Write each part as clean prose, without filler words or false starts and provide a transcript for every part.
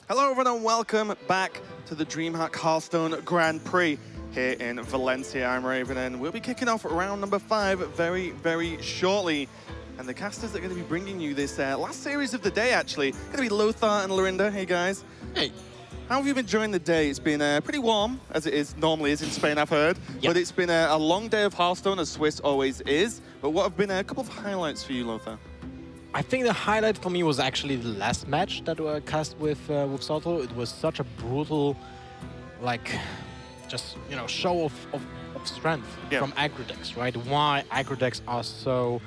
Hello everyone and welcome back to the DreamHack Hearthstone Grand Prix here in Valencia. I'm Raven and we'll be kicking off round number 5 very, very shortly. And the casters that are going to be bringing you this last series of the day, actually, going to be Lothar and Lorinda. Hey guys. Hey. How have you been enjoying the day? It's been pretty warm, as it is normally is in Spain, I've heard. Yep. But it's been a long day of Hearthstone, as Swiss always is. But what have been a couple of highlights for you, Lothar? I think the highlight for me was actually the last match that I cast with Soto. It was such a brutal, like, just, you know, show of strength from aggro decks, right? Why aggro decks are so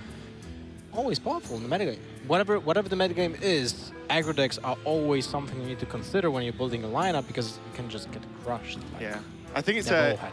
always powerful in the metagame. Whatever the metagame is, aggro decks are always something you need to consider when you're building a lineup because you can just get crushed. Like, I think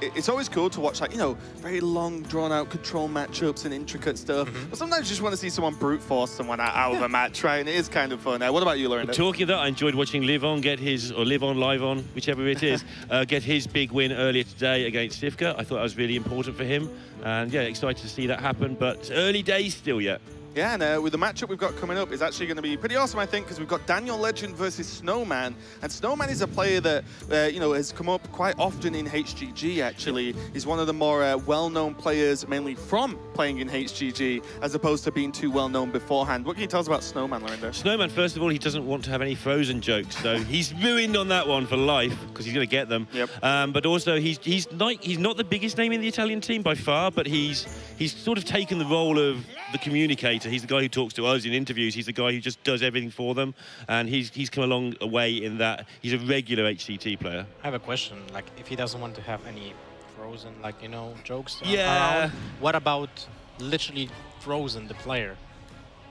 it's always cool to watch, like, you know, very long, drawn-out control matchups and intricate stuff. But sometimes you just want to see someone brute force someone out of a match, right? And it is kind of fun. What about you, Lorinda? Talking of that, I enjoyed watching Livon get his, or Livon, Livon, whichever it is, get his big win earlier today against Sivka. I thought that was really important for him. And yeah, excited to see that happen. But it's early days still yet. Yeah, and with the matchup we've got coming up, it's actually going to be pretty awesome, I think, because we've got Danielegend versus Snowman. And Snowman is a player that, you know, has come up quite often in HGG, actually. He's one of the more well-known players, mainly from playing in HGG, as opposed to being too well-known beforehand. What can you tell us about Snowman, Lorinda? Snowman, first of all, he doesn't want to have any Frozen jokes, so he's ruined on that one for life, because he's going to get them. Yep. But also, he's not the biggest name in the Italian team by far, but he's sort of taken the role of the communicator. He's the guy who talks to us in interviews. He's the guy who just does everything for them, and he's come a long way in that. He's a regular HCT player. I have a question. Like, if he doesn't want to have any Frozen, like, you know, jokes around, what about literally Frozen, the player?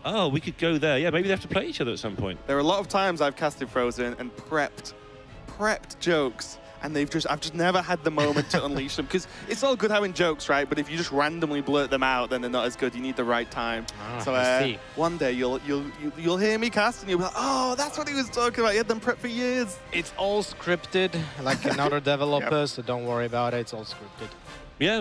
Oh, we could go there. Yeah, maybe they have to play each other at some point. There are a lot of times I've casted Frozen and prepped jokes. And I've just never had the moment to unleash them, because it's all good having jokes, right? But if you just randomly blurt them out, then they're not as good. You need the right time. So one day you'll hear me cast and you'll be like, oh, that's what he was talking about. He had them prepped for years. It's all scripted, like another developer, so don't worry about it. It's all scripted. Yeah,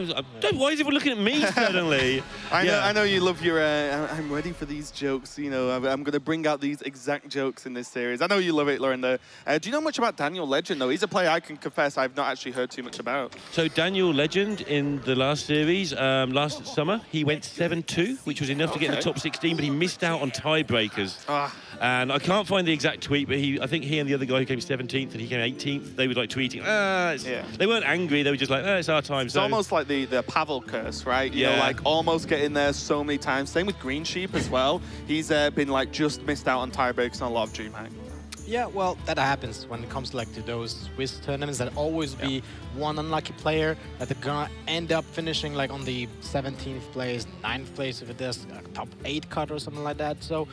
why is everyone looking at me suddenly? I know you love your, I'm ready for these jokes, you know, I'm going to bring out these exact jokes in this series. I know you love it, Lorinda. Do you know much about Danielegend, though? He's a player I can confess I've not actually heard too much about. So Danielegend in the last series, last summer, he went 7-2, which was enough to get in the top 16, but he missed out on tiebreakers. And I can't find the exact tweet, but I think he and the other guy who came 17th and he came 18th, they were like tweeting, they weren't angry, they were just like, it's our time. It's almost like the Pavel curse, right? You know, like almost getting there so many times. Same with Green Sheep as well. He's been like just missed out on tiebreaks on a lot of DreamHack. Yeah, well, that happens when it comes like to those Swiss tournaments. There'll always be one unlucky player that they're gonna end up finishing like on the 17th place, 9th place if there's a top 8 cut or something like that. So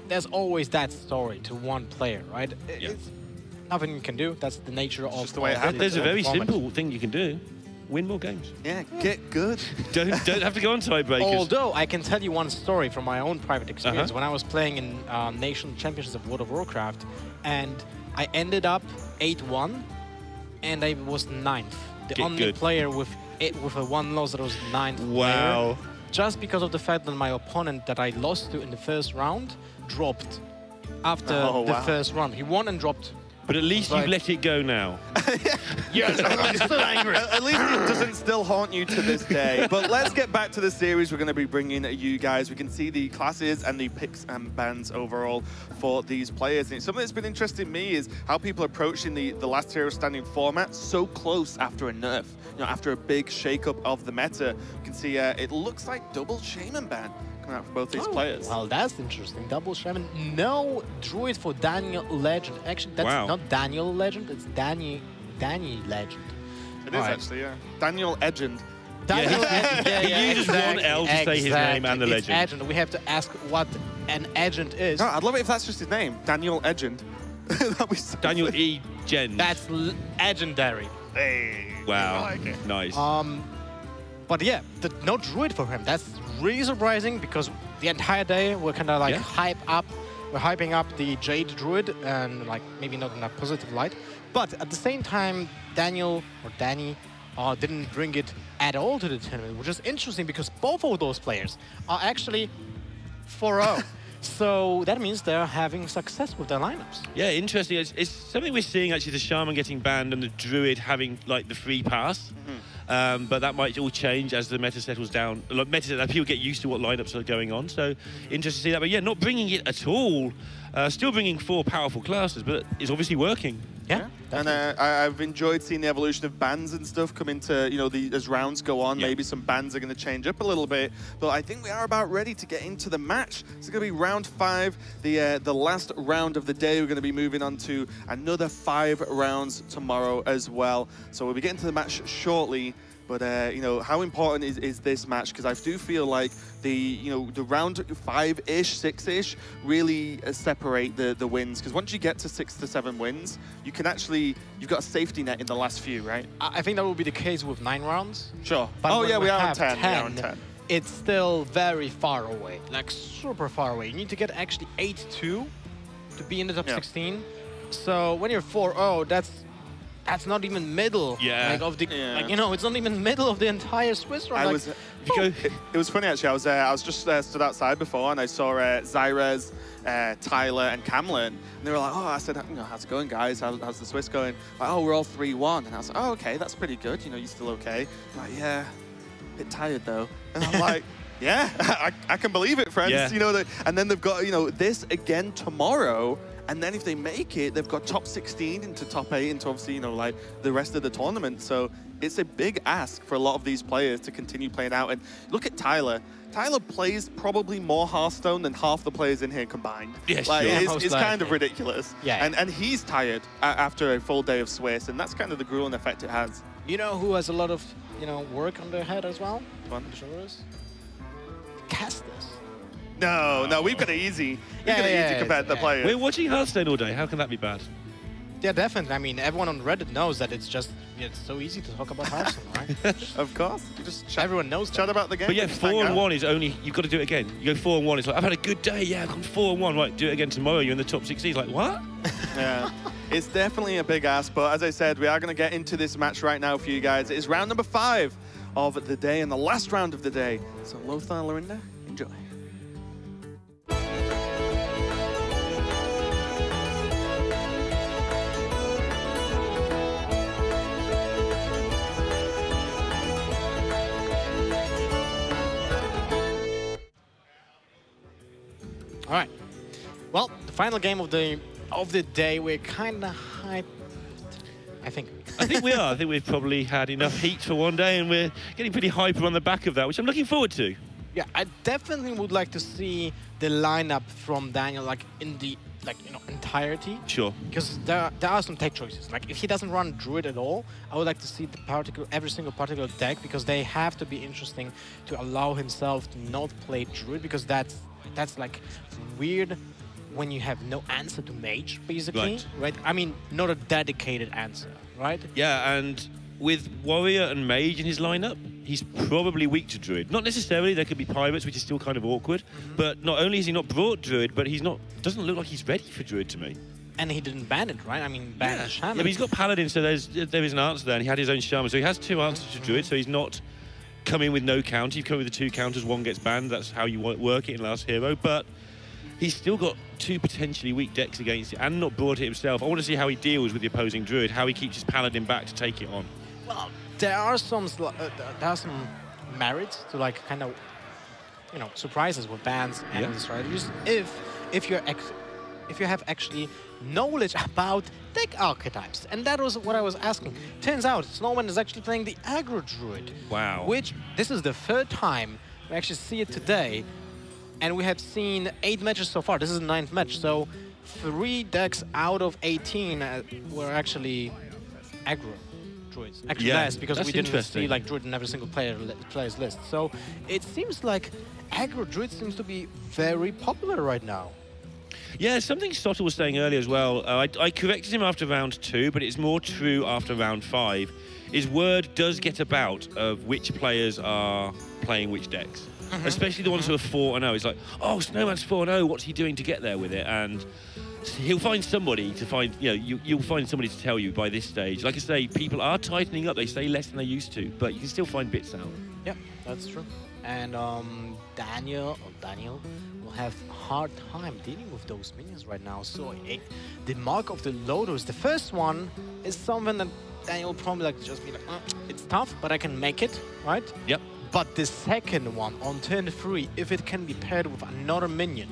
there's always that story to one player, right? It's nothing you can do. That's the nature of just the way it happens. There's a very simple thing you can do. Win more games. Yeah, get good. don't have to go on tiebreakers. Although I can tell you one story from my own private experience when I was playing in National Championships of World of Warcraft, and I ended up 8-1, and I was 9th. The only player with a 1 loss that was 9th. Wow. Player, just because of the fact that my opponent that I lost to in the first round dropped after the first round. He won and dropped. But at least you've let it go now. Yes, I'm still angry. At least it doesn't still haunt you to this day. But let's get back to the series we're going to be bringing you guys. We can see the classes and the picks and bans overall for these players. And something that's been interesting to me is how people are approaching the last hero standing format so close after a nerf. You know, after a big shake-up of the meta. You can see it looks like double Shaman ban out for both these players. Well, that's interesting. Double Shaman. No Druid for Danielegend. Actually, that's not Danielegend, it's Danielegend. It is actually, Danielegend. He uses one L to say his name and the legend. Agent. We have to ask what an agent is. No, I'd love it if that's just his name. Danielegend. That'd be so Daniel E. Gen. That's legendary. Hey. Wow. I like it. Nice. But yeah, no Druid for him. That's really surprising because the entire day we're kind of like hyping up the Jade Druid and like maybe not in a positive light. But at the same time, Danny didn't bring it at all to the tournament, which is interesting because both of those players are actually 4-0. So that means they're having success with their lineups. Yeah, interesting. It's something we're seeing, actually, the Shaman getting banned and the Druid having, like, the free pass. But that might all change as the meta settles down. Like, people get used to what lineups are going on. So interesting to see that. But yeah, not bringing it at all. Still bringing 4 powerful classes, but it's obviously working. Yeah. And I've enjoyed seeing the evolution of bans and stuff come into, you know, as rounds go on. Maybe some bans are going to change up a little bit. But I think we are about ready to get into the match. It's going to be round 5, the last round of the day. We're going to be moving on to another 5 rounds tomorrow as well. So we'll be getting to the match shortly. But, you know, how important is this match? Because I do feel like the round 5-ish, 6-ish really separate the wins. Because once you get to 6 to 7 wins, you can actually, you've got a safety net in the last few, right? I think that will be the case with 9 rounds. Sure. But oh, yeah, we are on 10. 10. We are on 10. It's still very far away, like super far away. You need to get actually 8-2 to be in the top 16. So when you're 4-0, that's not even middle, like of the, like, you know, it's not even middle of the entire Swiss run. It was funny actually. I was just stood outside before and I saw Zyrez, Tyler, and Camlin, and they were like, "Oh," I said, "You know, how's it going, guys? How's the Swiss going?" Like, "Oh, we're all 3-1," and I was like, "Oh, okay, that's pretty good. You know, you still okay?" I'm like, "Yeah, a bit tired though," and I'm like. Yeah, I can believe it, friends. Yeah. You know, and then they've got, you know, this again tomorrow. And then if they make it, they've got top 16 into top 8 into obviously, you know, like the rest of the tournament. So it's a big ask for a lot of these players to continue playing out. And look at Tyler. Tyler plays probably more Hearthstone than half the players in here combined. Yeah, like, sure. It's kind of ridiculous. Yeah. And he's tired after a full day of Swiss, and that's kind of the grueling effect it has. You know who has a lot of, you know, work on their head as well? Casters. No, we've got it easy. We've got it easy compared to the players. We're watching Hearthstone all day. How can that be bad? Yeah, definitely. I mean, everyone on Reddit knows that it's just, it's so easy to talk about Hearthstone, right? Of course. You just everyone knows chat about the game. But yeah, 4-1 is only, you've got to do it again. You go 4-1, it's like, I've had a good day, yeah, I've gone 4-1, right, do it again tomorrow, you're in the top 16. It's like, what? Yeah, it's definitely a big ask, but as I said, we are going to get into this match right now for you guys. It is round number 5 of the day and the last round of the day. So Lothar, Lorinda, enjoy. All right. Well, the final game of the day, we're kind of hyped, I think. I think we are. I think we've probably had enough heat for one day, and we're getting pretty hyper on the back of that, which I'm looking forward to. Yeah, I definitely would like to see the lineup from Daniel, like in the entirety. Sure. Because there are some tech choices. Like if he doesn't run Druid at all, I would like to see every single particular deck, because they have to be interesting to allow himself to not play Druid, because that's like weird when you have no answer to Mage, basically, right? I mean, not a dedicated answer, right? Yeah, and with Warrior and Mage in his lineup, he's probably weak to Druid. Not necessarily, there could be Pirates, which is still kind of awkward, but not only is he not brought Druid, but he's not, doesn't look like he's ready for Druid to me. And he didn't ban it, right? I mean, ban the Shaman. Yeah, but he's got Paladin, so there is an answer there, and he had his own Shaman, so he has 2 answers to Druid, so he's not coming with no counter. You come with the 2 counters, 1 gets banned. That's how you work it in Last Hero. But he's still got 2 potentially weak decks against it and not brought it himself. I want to see how he deals with the opposing Druid, how he keeps his Paladin back to take it on. Well, there are some merits to like kind of, you know, surprises with bans and strategies if you have actually knowledge about deck archetypes. And that was what I was asking. Turns out Snowman is actually playing the aggro Druid. Wow. Which, this is the 3rd time we actually see it today. And we have seen 8 matches so far. This is the 9th match. So 3 decks out of 18 were actually aggro Druids. Actually less, because we didn't see like Druid in every single player's list. So it seems like aggro Druid seems to be very popular right now. Yeah, something Sotter was saying earlier as well. I corrected him after round 2, but it's more true after round 5. His word does get about of which players are playing which decks. Especially the ones who are 4-0. It's like, oh, Snowman's 4-0, what's he doing to get there with it? And he'll find somebody to find, you know, you'll find somebody to tell you by this stage. Like I say, people are tightening up. They say less than they used to, but you can still find bits out. Yeah, that's true. and Daniel will have a hard time dealing with those minions right now. So the mark of the loaders, the first one is something that Daniel probably like just be like, it's tough, but I can make it, right? Yep. But the second one on turn 3, if it can be paired with another minion,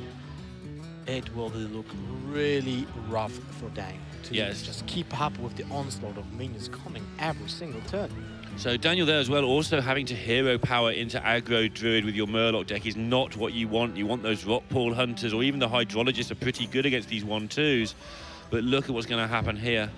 it will look really rough for Daniel to just keep up with the onslaught of minions coming every single turn. So Daniel there as well, also having to hero power into aggro druid with your Murloc deck is not what you want. You want those rock pool hunters, or even the hydrologists are pretty good against these 1/2s. But look at what's going to happen here.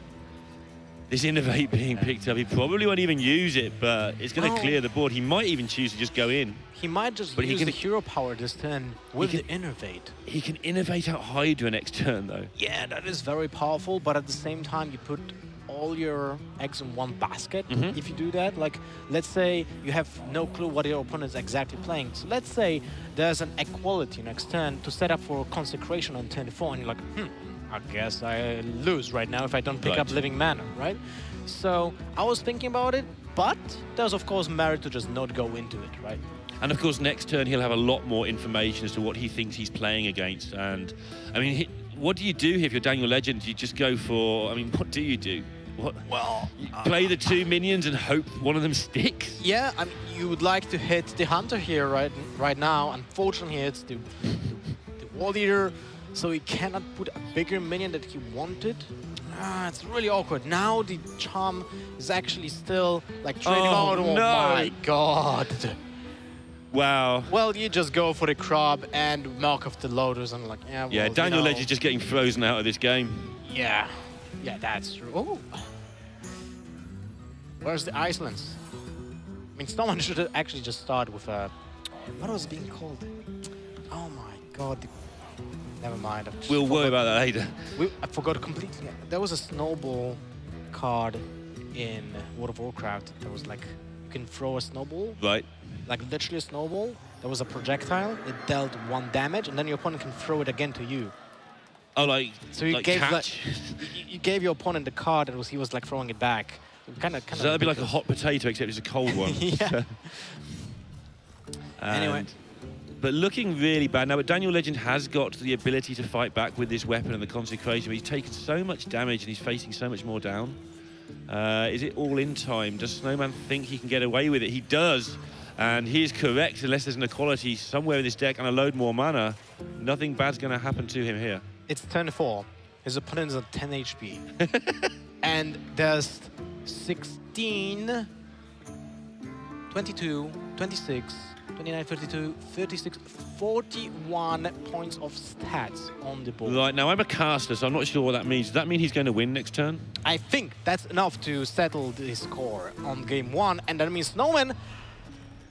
This innovate being picked up, he probably won't even use it, but it's going to clear the board. He might even choose to just go in. He might just use the hero power this turn with the innovate. He can innovate out Hydra next turn though. Yeah, that is very powerful, but at the same time you put all your eggs in one basket if you do that. Like, let's say you have no clue what your opponent is exactly playing. So let's say there's an equality next turn to set up for consecration on turn 4, and you're like, I guess I lose right now if I don't pick up living mana, right? So I was thinking about it, but there's of course merit to just not go into it, right? And of course next turn he'll have a lot more information as to what he thinks he's playing against. And I mean, what do you do if you're Danielegend? You just go for, I mean, what do you do? What? Well, play the 2 minions and hope one of them sticks? Yeah, I mean, you would like to hit the hunter here right now. Unfortunately, it's the wall eater, so he cannot put a bigger minion that he wanted. It's really awkward. Now the charm is actually still like trading out. Oh my god. Wow. Well, you just go for the crab and mark off the loaders and like, yeah, well, yeah, Danielegend is just getting frozen out of this game. Yeah. Yeah, that's true. Oh. Where's the Icelands? I mean, someone should actually just start with a... What was it being called? Oh my god. Never mind. We'll worry about that later. I forgot completely. There was a snowball card in World of Warcraft. There was like, you can throw a snowball. Right. Like literally a snowball. There was a projectile. It dealt 1 damage, and then your opponent can throw it again to you. Oh, like, so you like gave catch? You gave your opponent the card, and he was like throwing it back. Kind of. So that'd be like a hot potato, except it's a cold one. Yeah. Anyway. But looking really bad now. But Danielegend has got the ability to fight back with this weapon and the consecration. But he's taken so much damage and he's facing so much more down. Is it all in time? Does Snowman think he can get away with it? He does. And he is correct. Unless there's an equality somewhere in this deck and a load more mana, nothing bad's going to happen to him here. It's turn 4. His opponent is at 10 HP. And there's 16, 22, 26, 29, 32, 36, 41 points of stats on the board. Right, now I'm a caster, so I'm not sure what that means. Does that mean he's going to win next turn? I think that's enough to settle the score on game 1, and that means Snowman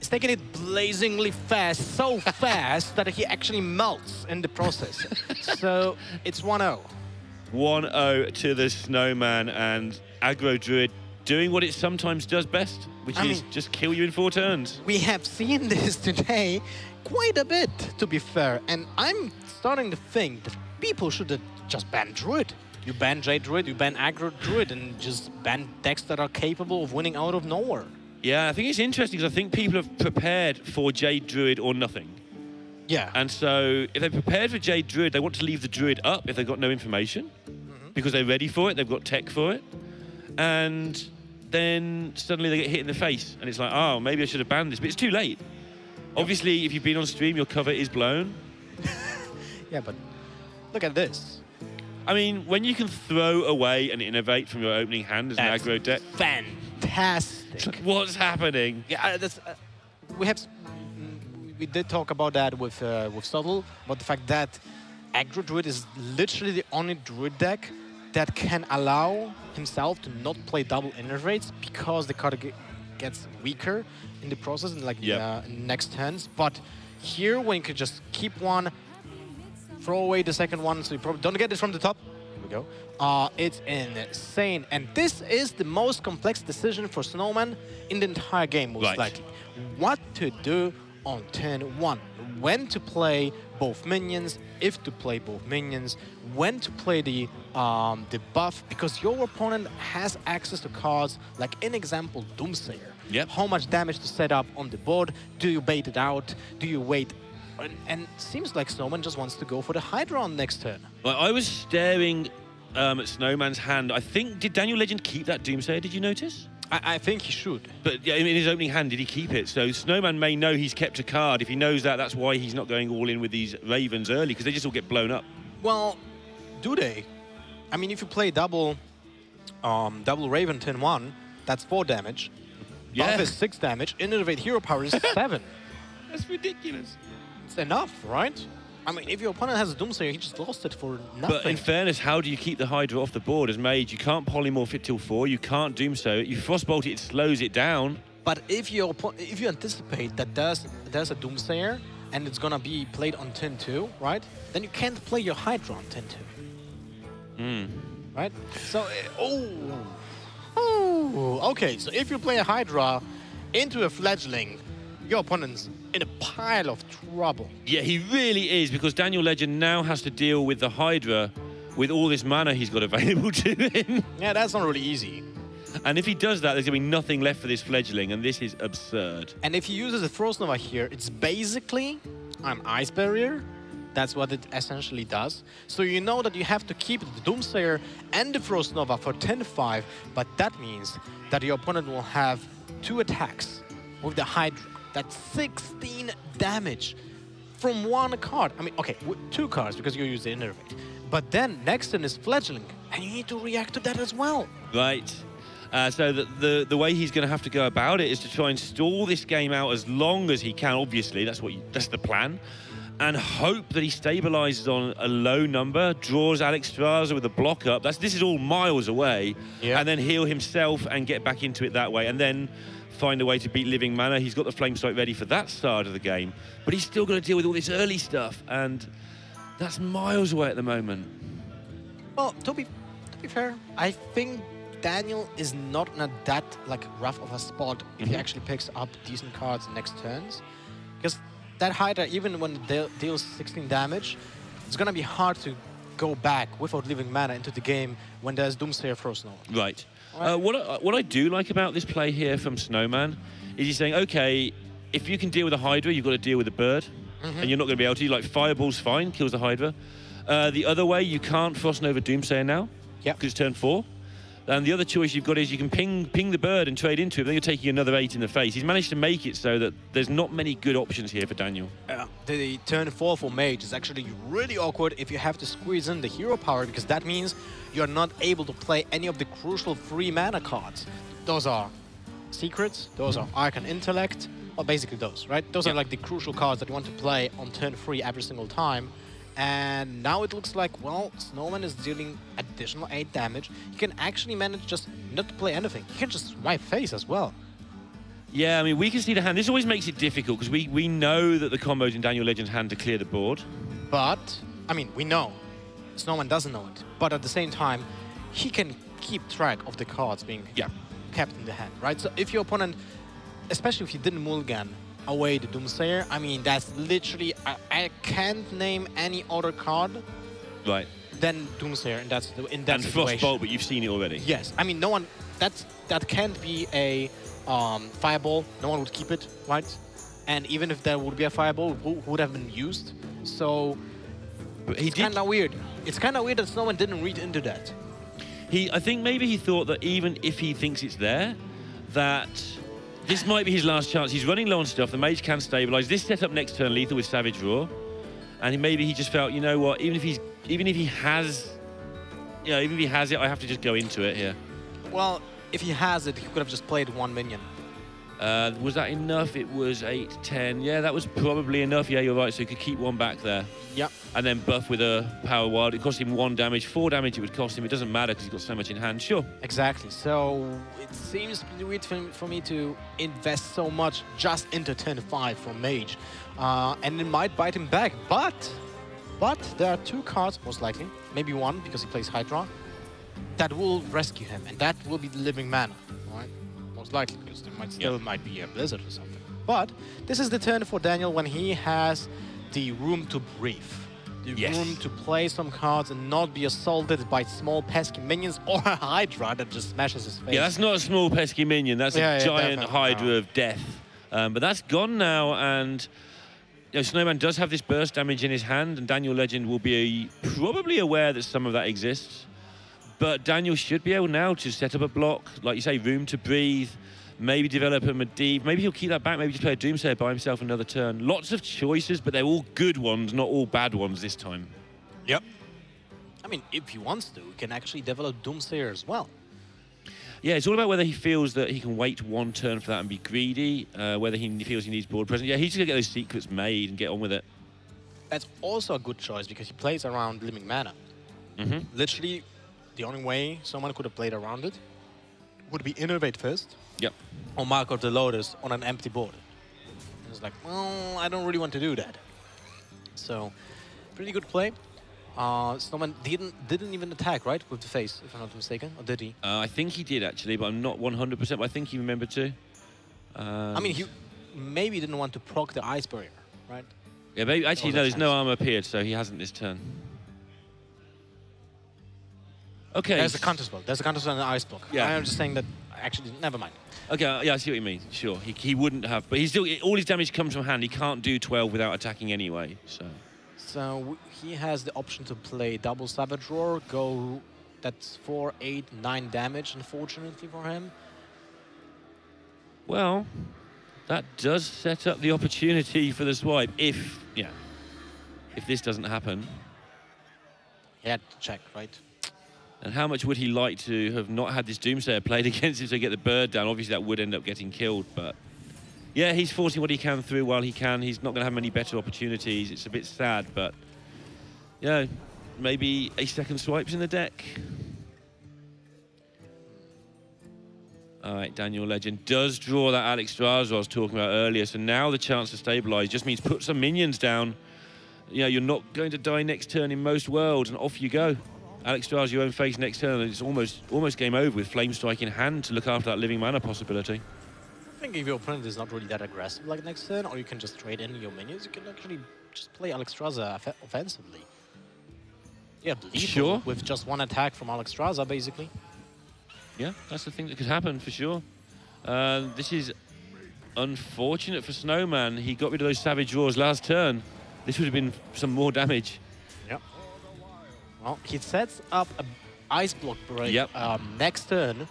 is taking it blazingly fast, so fast that he actually melts in the process. So it's 1-0. 1-0 to the Snowman, and aggro druid doing what it sometimes does best, which is just kill you in 4 turns. We have seen this today quite a bit, to be fair, and I'm starting to think that people should just ban druid. You ban Jade druid, you ban aggro druid, and just ban decks that are capable of winning out of nowhere. Yeah, I think it's interesting because I think people have prepared for Jade druid or nothing. Yeah. And so if they're prepared for Jade druid, they want to leave the druid up if they've got no information, because they're ready for it, they've got tech for it. And then suddenly they get hit in the face, and it's like, oh, maybe I should have banned this, but it's too late. Obviously, if you've been on stream, your cover is blown. Yeah, but look at this. I mean, when you can throw away and innovate from your opening hand as an aggro deck. Fantastic. Like, what's happening? Yeah, that's, we did talk about that with Subtle, but the fact that aggro druid is literally the only druid deck that can allow himself to not play double innervates because the card gets weaker in the process in like next turns. But here, when you could just keep one, throw away the second one, so you probably don't get it from the top. Here we go. It's insane, and this is the most complex decision for Snowman in the entire game, most likely. What to do on turn 1? When to play both minions, if to play both minions, when to play the buff, because your opponent has access to cards like, in example, Doomsayer. Yep. How much damage to set up on the board? Do you bait it out? Do you wait? And seems like Snowman just wants to go for the Hydra on next turn. Well, I was staring at Snowman's hand. I think, did Danielegend keep that Doomsayer? Did you notice? I think he should. But yeah, in his opening hand, did he keep it? So Snowman may know he's kept a card. If he knows that, that's why he's not going all in with these Ravens early, because they just all get blown up. Well, do they? I mean, if you play double Raven 10-1, that's 4 damage. Yeah. Buff is 6 damage. Innervate hero power is 7. That's ridiculous. It's enough, right? I mean, if your opponent has a Doomsayer, he just lost it for nothing. But in fairness, how do you keep the Hydra off the board as mage? You can't polymorph it till 4. You can't Doomsayer it. You frostbolt it, it slows it down. But if you anticipate that there's a Doomsayer and it's gonna be played on 10-2, right? Then you can't play your Hydra on 10-2. Right? So, okay. So if you play a Hydra into a Fledgling, your opponent's in a pile of trouble. Yeah, he really is, because Danielegend now has to deal with the Hydra with all this mana he's got available to him. Yeah, that's not really easy. And if he does that, there's going to be nothing left for this Fledgling, and this is absurd. And if he uses a Frost Nova here, it's basically an Ice Barrier. That's what it essentially does. So you know that you have to keep the Doomsayer and the Frost Nova for 10-5, but that means that your opponent will have 2 attacks with the Hydra. That's 16 damage from 1 card. I mean, okay, 2 cards because you use the Innervate. But then next turn is Fledgling, and you need to react to that as well. Right. So the way he's going to have to go about it is to try and stall this game out as long as he can. Obviously, that's the plan. And hope that he stabilizes on a low number, draws Alex Straza with a block up. This is all miles away. Yeah. And then heal himself and get back into it that way. And then find a way to beat Living Mana. He's got the Flame Strike ready for that side of the game. But he's still got to deal with all this early stuff. And that's miles away at the moment. Well, to be fair, I think Daniel is not in that rough of a spot if he actually picks up decent cards next turns. Because that Hydra, even when it deals 16 damage, it's going to be hard to go back without Living Mana into the game when there's Doomsayer Frost Nova. Right. What I do like about this play here from Snowman is he's saying, okay, if you can deal with a Hydra, you've got to deal with a bird, and you're not going to be able to. Like, Fireball's fine, kills the Hydra. The other way, you can't Frost Nova Doomsayer now, because it's turn 4. And the other choice you've got is you can ping the bird and trade into it, but then you're taking another 8 in the face. He's managed to make it so that there's not many good options here for Daniel. The turn 4 for Mage is actually really awkward if you have to squeeze in the hero power, because that means you're not able to play any of the crucial free mana cards. Those are Secrets, those are Arcane Intellect, well, basically those, right? Those are like the crucial cards that you want to play on turn 3 every single time. And now it looks like, well, Snowman is dealing additional 8 damage. He can actually manage just not to play anything. He can just wipe face as well. Yeah, I mean, we can see the hand. This always makes it difficult because we know that the combos in Danielegend's hand to clear the board. But, I mean, we know. Snowman doesn't know it. But at the same time, he can keep track of the cards being kept in the hand, right? So if your opponent, especially if you didn't mulligan away the Doomsayer, I mean, that's literally, I can't name any other card than Doomsayer in that situation. And Frostbolt, but you've seen it already. Yes, I mean, no one, that can't be a Fireball, no one would keep it, right? And even if there would be a Fireball, it would have been used. So it's kind of weird. It's kind of weird that Snowman didn't read into that. I think maybe he thought that even if he thinks it's there, that this might be his last chance. He's running low on stuff. The Mage can stabilize. This setup next turn lethal with Savage Roar, and maybe he just felt, you know what? Even if he has it, I have to just go into it here. Well, if he has it, he could have just played 1 minion. Was that enough? It was 8, 10. Yeah, that was probably enough. Yeah, you're right. So he could keep 1 back there. Yep. And then buff with a Power Wild. It cost him 1 damage. 4 damage it would cost him. It doesn't matter because he's got so much in hand. Sure. Exactly. So it seems pretty weird for me to invest so much just into turn 5 for Mage. And it might bite him back. But there are 2 cards, most likely. Maybe 1 because he plays Hydra. That will rescue him. And that will be the Living Mana. Right? Most likely, because there might be a Blizzard or something. But this is the turn for Daniel when he has the room to breathe. the room to play some cards and not be assaulted by small pesky minions or a Hydra that just smashes his face. Yeah, that's not a small pesky minion. That's a giant Hydra of death. But that's gone now, and Snowman does have this burst damage in his hand, and Danielegend will be probably aware that some of that exists. But Daniel should be able now to set up a block, like you say, room to breathe, maybe develop a Medivh. Maybe he'll keep that back, maybe just play a Doomsayer by himself another turn. Lots of choices, but they're all good ones, not all bad ones this time. Yep. I mean, if he wants to, he can actually develop Doomsayer as well. Yeah, it's all about whether he feels that he can wait one turn for that and be greedy, whether he feels he needs board presence. Yeah, he's going to get those secrets made and get on with it. That's also a good choice because he plays around living mana. Literally, the only way someone could have played around it would be Innovate first. Yep. Or Mark of the Lotus on an empty board. And it's like, well, I don't really want to do that. So, pretty good play. Snowman didn't even attack, right, with the face, if I'm not mistaken, or did he? I think he did actually, but I'm not 100%. But I think he remembered to. I mean, he maybe didn't want to proc the Ice Barrier, right? Yeah, maybe, actually, no, there's no armor appeared, so he hasn't this turn. Okay. There's a counter spell. There's a counter spell and an ice block. Yeah. I'm just saying that, actually, never mind. Okay, yeah, I see what you mean. Sure, he wouldn't have, but he's still, all his damage comes from hand. He can't do 12 without attacking anyway, so. So he has the option to play double Savage Roar, go, that's 4, 8, 9 damage, unfortunately for him. Well, that does set up the opportunity for the swipe if this doesn't happen. He had to check, right? And how much would he like to have not had this Doomsayer played against him to get the bird down? Obviously, that would end up getting killed, but yeah, he's forcing what he can through while he can. He's not going to have many better opportunities. It's a bit sad, but yeah, maybe a second swipe's in the deck. All right, Danielegend does draw that Alex Straza I was talking about earlier, so now the chance to stabilize just means put some minions down. You know, you're not going to die next turn in most worlds, and off you go. Alex Straza your own face next turn, and it's almost game over with Flame Strike in hand to look after that living mana possibility. I think if your opponent is not really that aggressive like next turn, or you can just trade in your minions, you can actually just play Alex Straza offensively. Yeah, lethal with just one attack from Alex Straza, basically. Yeah, that's the thing that could happen for sure. This is unfortunate for Snowman. He got rid of those Savage Roars last turn. This would have been some more damage. Yep. Well, he sets up an Ice Block break next turn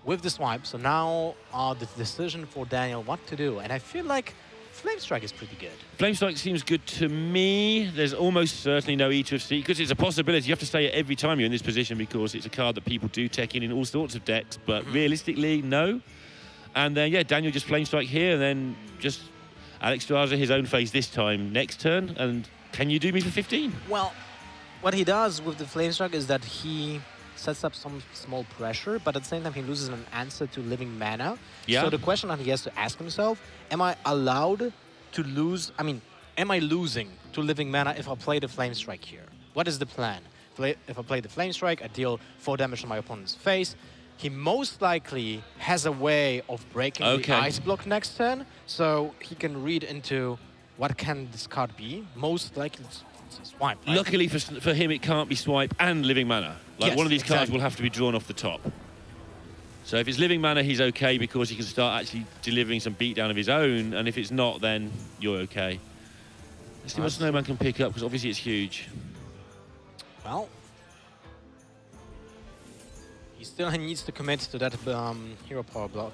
with the swipe. So now the decision for Daniel what to do. And I feel like Flame Strike is pretty good. Flame Strike seems good to me. There's almost certainly no Eater of Secrets. It's a possibility. You have to say it every time you're in this position because it's a card that people do tech in all sorts of decks. But realistically, no. And then, yeah, Daniel just Flame Strike here and then just Alex Straza his own face this time next turn. And can you do me for 15? Well, what he does with the Flame Strike is that he sets up some small pressure, but at the same time he loses an answer to living mana. Yeah. So the question that he has to ask himself, am I allowed to lose, am I losing to living mana if I play the Flame Strike here? What is the plan? If I play the Flame Strike, I deal 4 damage to my opponent's face. He most likely has a way of breaking the Ice Block next turn, so he can read into what can this card be. Most likely it's a swipe, right? Luckily for him, it can't be swipe and living mana. Like one of these cards will have to be drawn off the top. So if it's living mana, he's okay because he can start actually delivering some beatdown of his own. And if it's not, then you're okay. Let's see what Snowman can pick up because obviously it's huge. Well, he still needs to commit to that hero power block.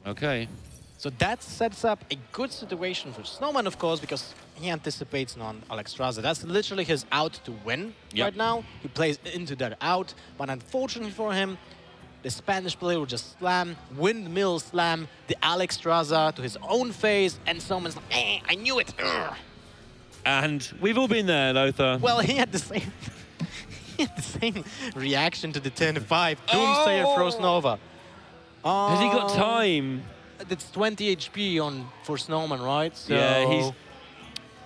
Okay. So that sets up a good situation for Snowman, of course, because he anticipates on Alex Straza. That's literally his out to win right now. He plays into that out, but unfortunately for him, the Spanish player will just slam, windmill slam the Alex Straza to his own face, and Snowman's like, I knew it. Ugh. And we've all been there, Lothar. Well, he had the same, reaction to the turn 5. Doomsayer throws Nova. Has he got time? It's 20 HP for Snowman, right? So yeah, he's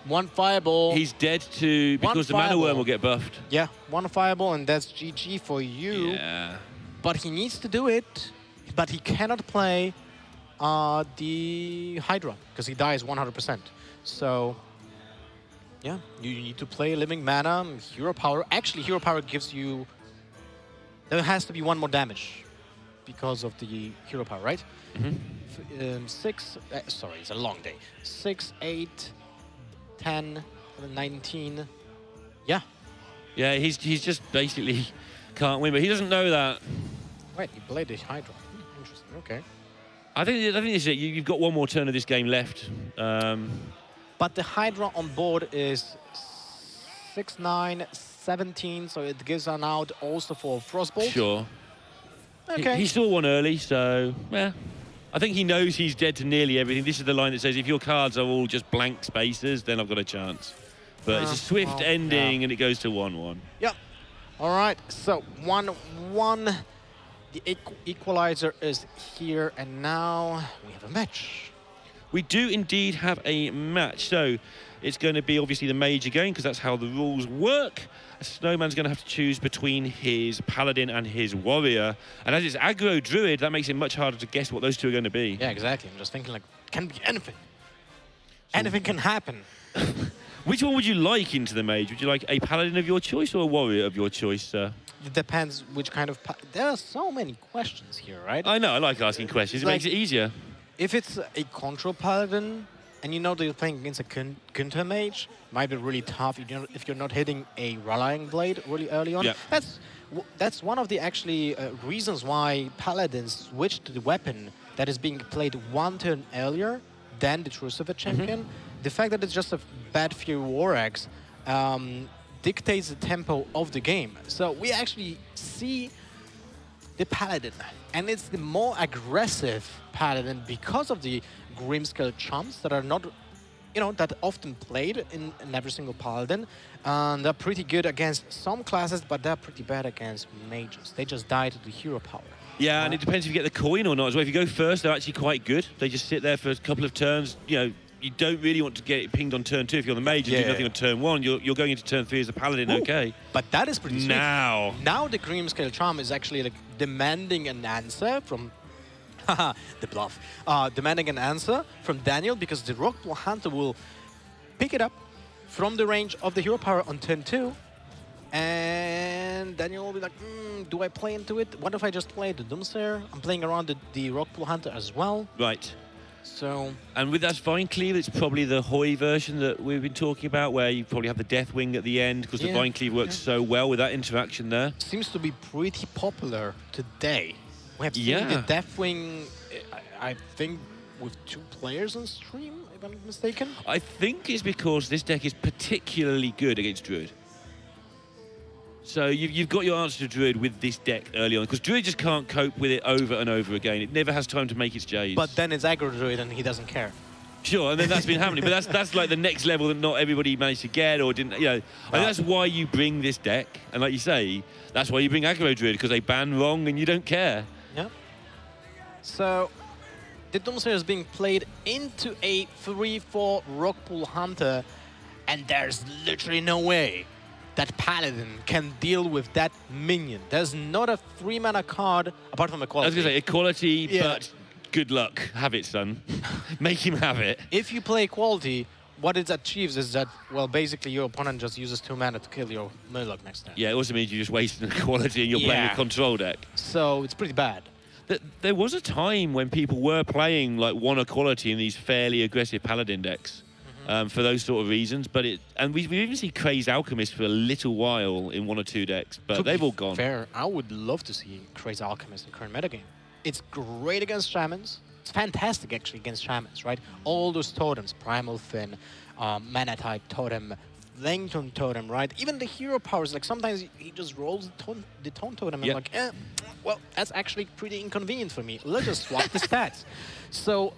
one fireball. He's dead too because the mana worm will get buffed. Yeah, one fireball and that's GG for you. Yeah. But he needs to do it. But he cannot play the Hydra, because he dies 100%. So, yeah, you need to play Living Mana, Hero Power. Actually, Hero Power gives you... There has to be one more damage because of the Hero Power, right? Mm-hmm. Sorry, it's a long day. 6, 8, 10, 19. Yeah. Yeah, he's just basically can't win, but he doesn't know that. Wait, he played the Hydra. Interesting, okay. I think this is it. You've got one more turn of this game left. But the Hydra on board is 6, 9, 17, so it gives an out also for Frostbolt. Sure. Okay. He saw one early, so, yeah. I think he knows he's dead to nearly everything. This is the line that says, if your cards are all just blank spaces, then I've got a chance. But it's a swift ending, and it goes to 1-1. Yep. All right, so 1-1. The equalizer is here, and now we have a match. We do indeed have a match. So it's going to be obviously the mage again, because that's how the rules work. A Snowman's going to have to choose between his paladin and his warrior. And as it's aggro druid, that makes it much harder to guess what those two are going to be. Yeah, exactly. I'm just thinking, like, can be anything. Anything can happen. Which one would you like into the mage? Would you like a paladin of your choice or a warrior of your choice, sir? It depends which kind of... There are so many questions here, right? I know, I like asking questions. It makes it easier. If it's a control paladin, and you know that you're playing against a counter mage, might be really tough if you're not hitting a rallying blade really early on. Yeah. That's one of the actually reasons why paladins switched to the weapon that is being played one turn earlier than the True Silver champion. The fact that it's just a bad few War Axe dictates the tempo of the game. So we actually see the paladin, and it's the more aggressive paladin because of the Grimskull chumps that are not, that often played in every single paladin. And they're pretty good against some classes, but they're pretty bad against mages. They just die to the hero power. Yeah, and it depends if you get the coin or not as well. If you go first, they're actually quite good. They just sit there for a couple of turns. You don't really want to get it pinged on turn 2 if you're the mage and do nothing on turn 1. You're going into turn 3 as a paladin, okay. But that is pretty sweet. Now the Grimskull charm is actually like demanding an answer from... the bluff. Demanding an answer from Daniel, because the Rockpool Hunter will pick it up from the range of the hero power on turn 2. And Daniel will be like, do I play into it? What if I just play the Doomsayer? I'm playing around the Rockpool Hunter as well. Right. So... And with that Vine Cleave, it's probably the Hoy version that we've been talking about, where you probably have the Deathwing at the end, because the Vine Cleave works so well with that interaction there. Seems to be pretty popular today. We have seen the Deathwing, I think, with 2 players on stream, if I'm not mistaken. I think it's because this deck is particularly good against Druid. So you've got your answer to Druid with this deck early on, because Druid just can't cope with it over and over again. It never has time to make its J's. But then it's aggro Druid and he doesn't care. Sure, and then that's been happening. But that's like the next level that not everybody managed to get or didn't. I think that's why you bring this deck. And like you say, that's why you bring aggro Druid, because they ban wrong and you don't care. Yeah. So the Doomsayer is being played into a 3/4 Rockpool Hunter, and there's literally no way that Paladin can deal with that minion. There's not a 3-mana card apart from Equality. I was going to say Equality, but good luck. Have it, son. Make him have it. If you play Equality, what it achieves is that, well, basically your opponent just uses 2 mana to kill your Murloc next turn. Yeah, it also means you just wasted Equality and you're playing a control deck. So it's pretty bad. There was a time when people were playing like 1 Equality in these fairly aggressive Paladin decks. For those sort of reasons, and we've even seen Crazed Alchemist for a little while in 1 or 2 decks, but they've all gone. Fair, I would love to see Crazed Alchemist in current metagame. It's great against Shamans. It's fantastic actually against Shamans, right? All those totems, Primal Fin, Mana Type Totem, Langton Totem, right? Even the hero powers, like sometimes he just rolls the Tone Totem and I'm like, well, that's actually pretty inconvenient for me. Let's just swap the stats. So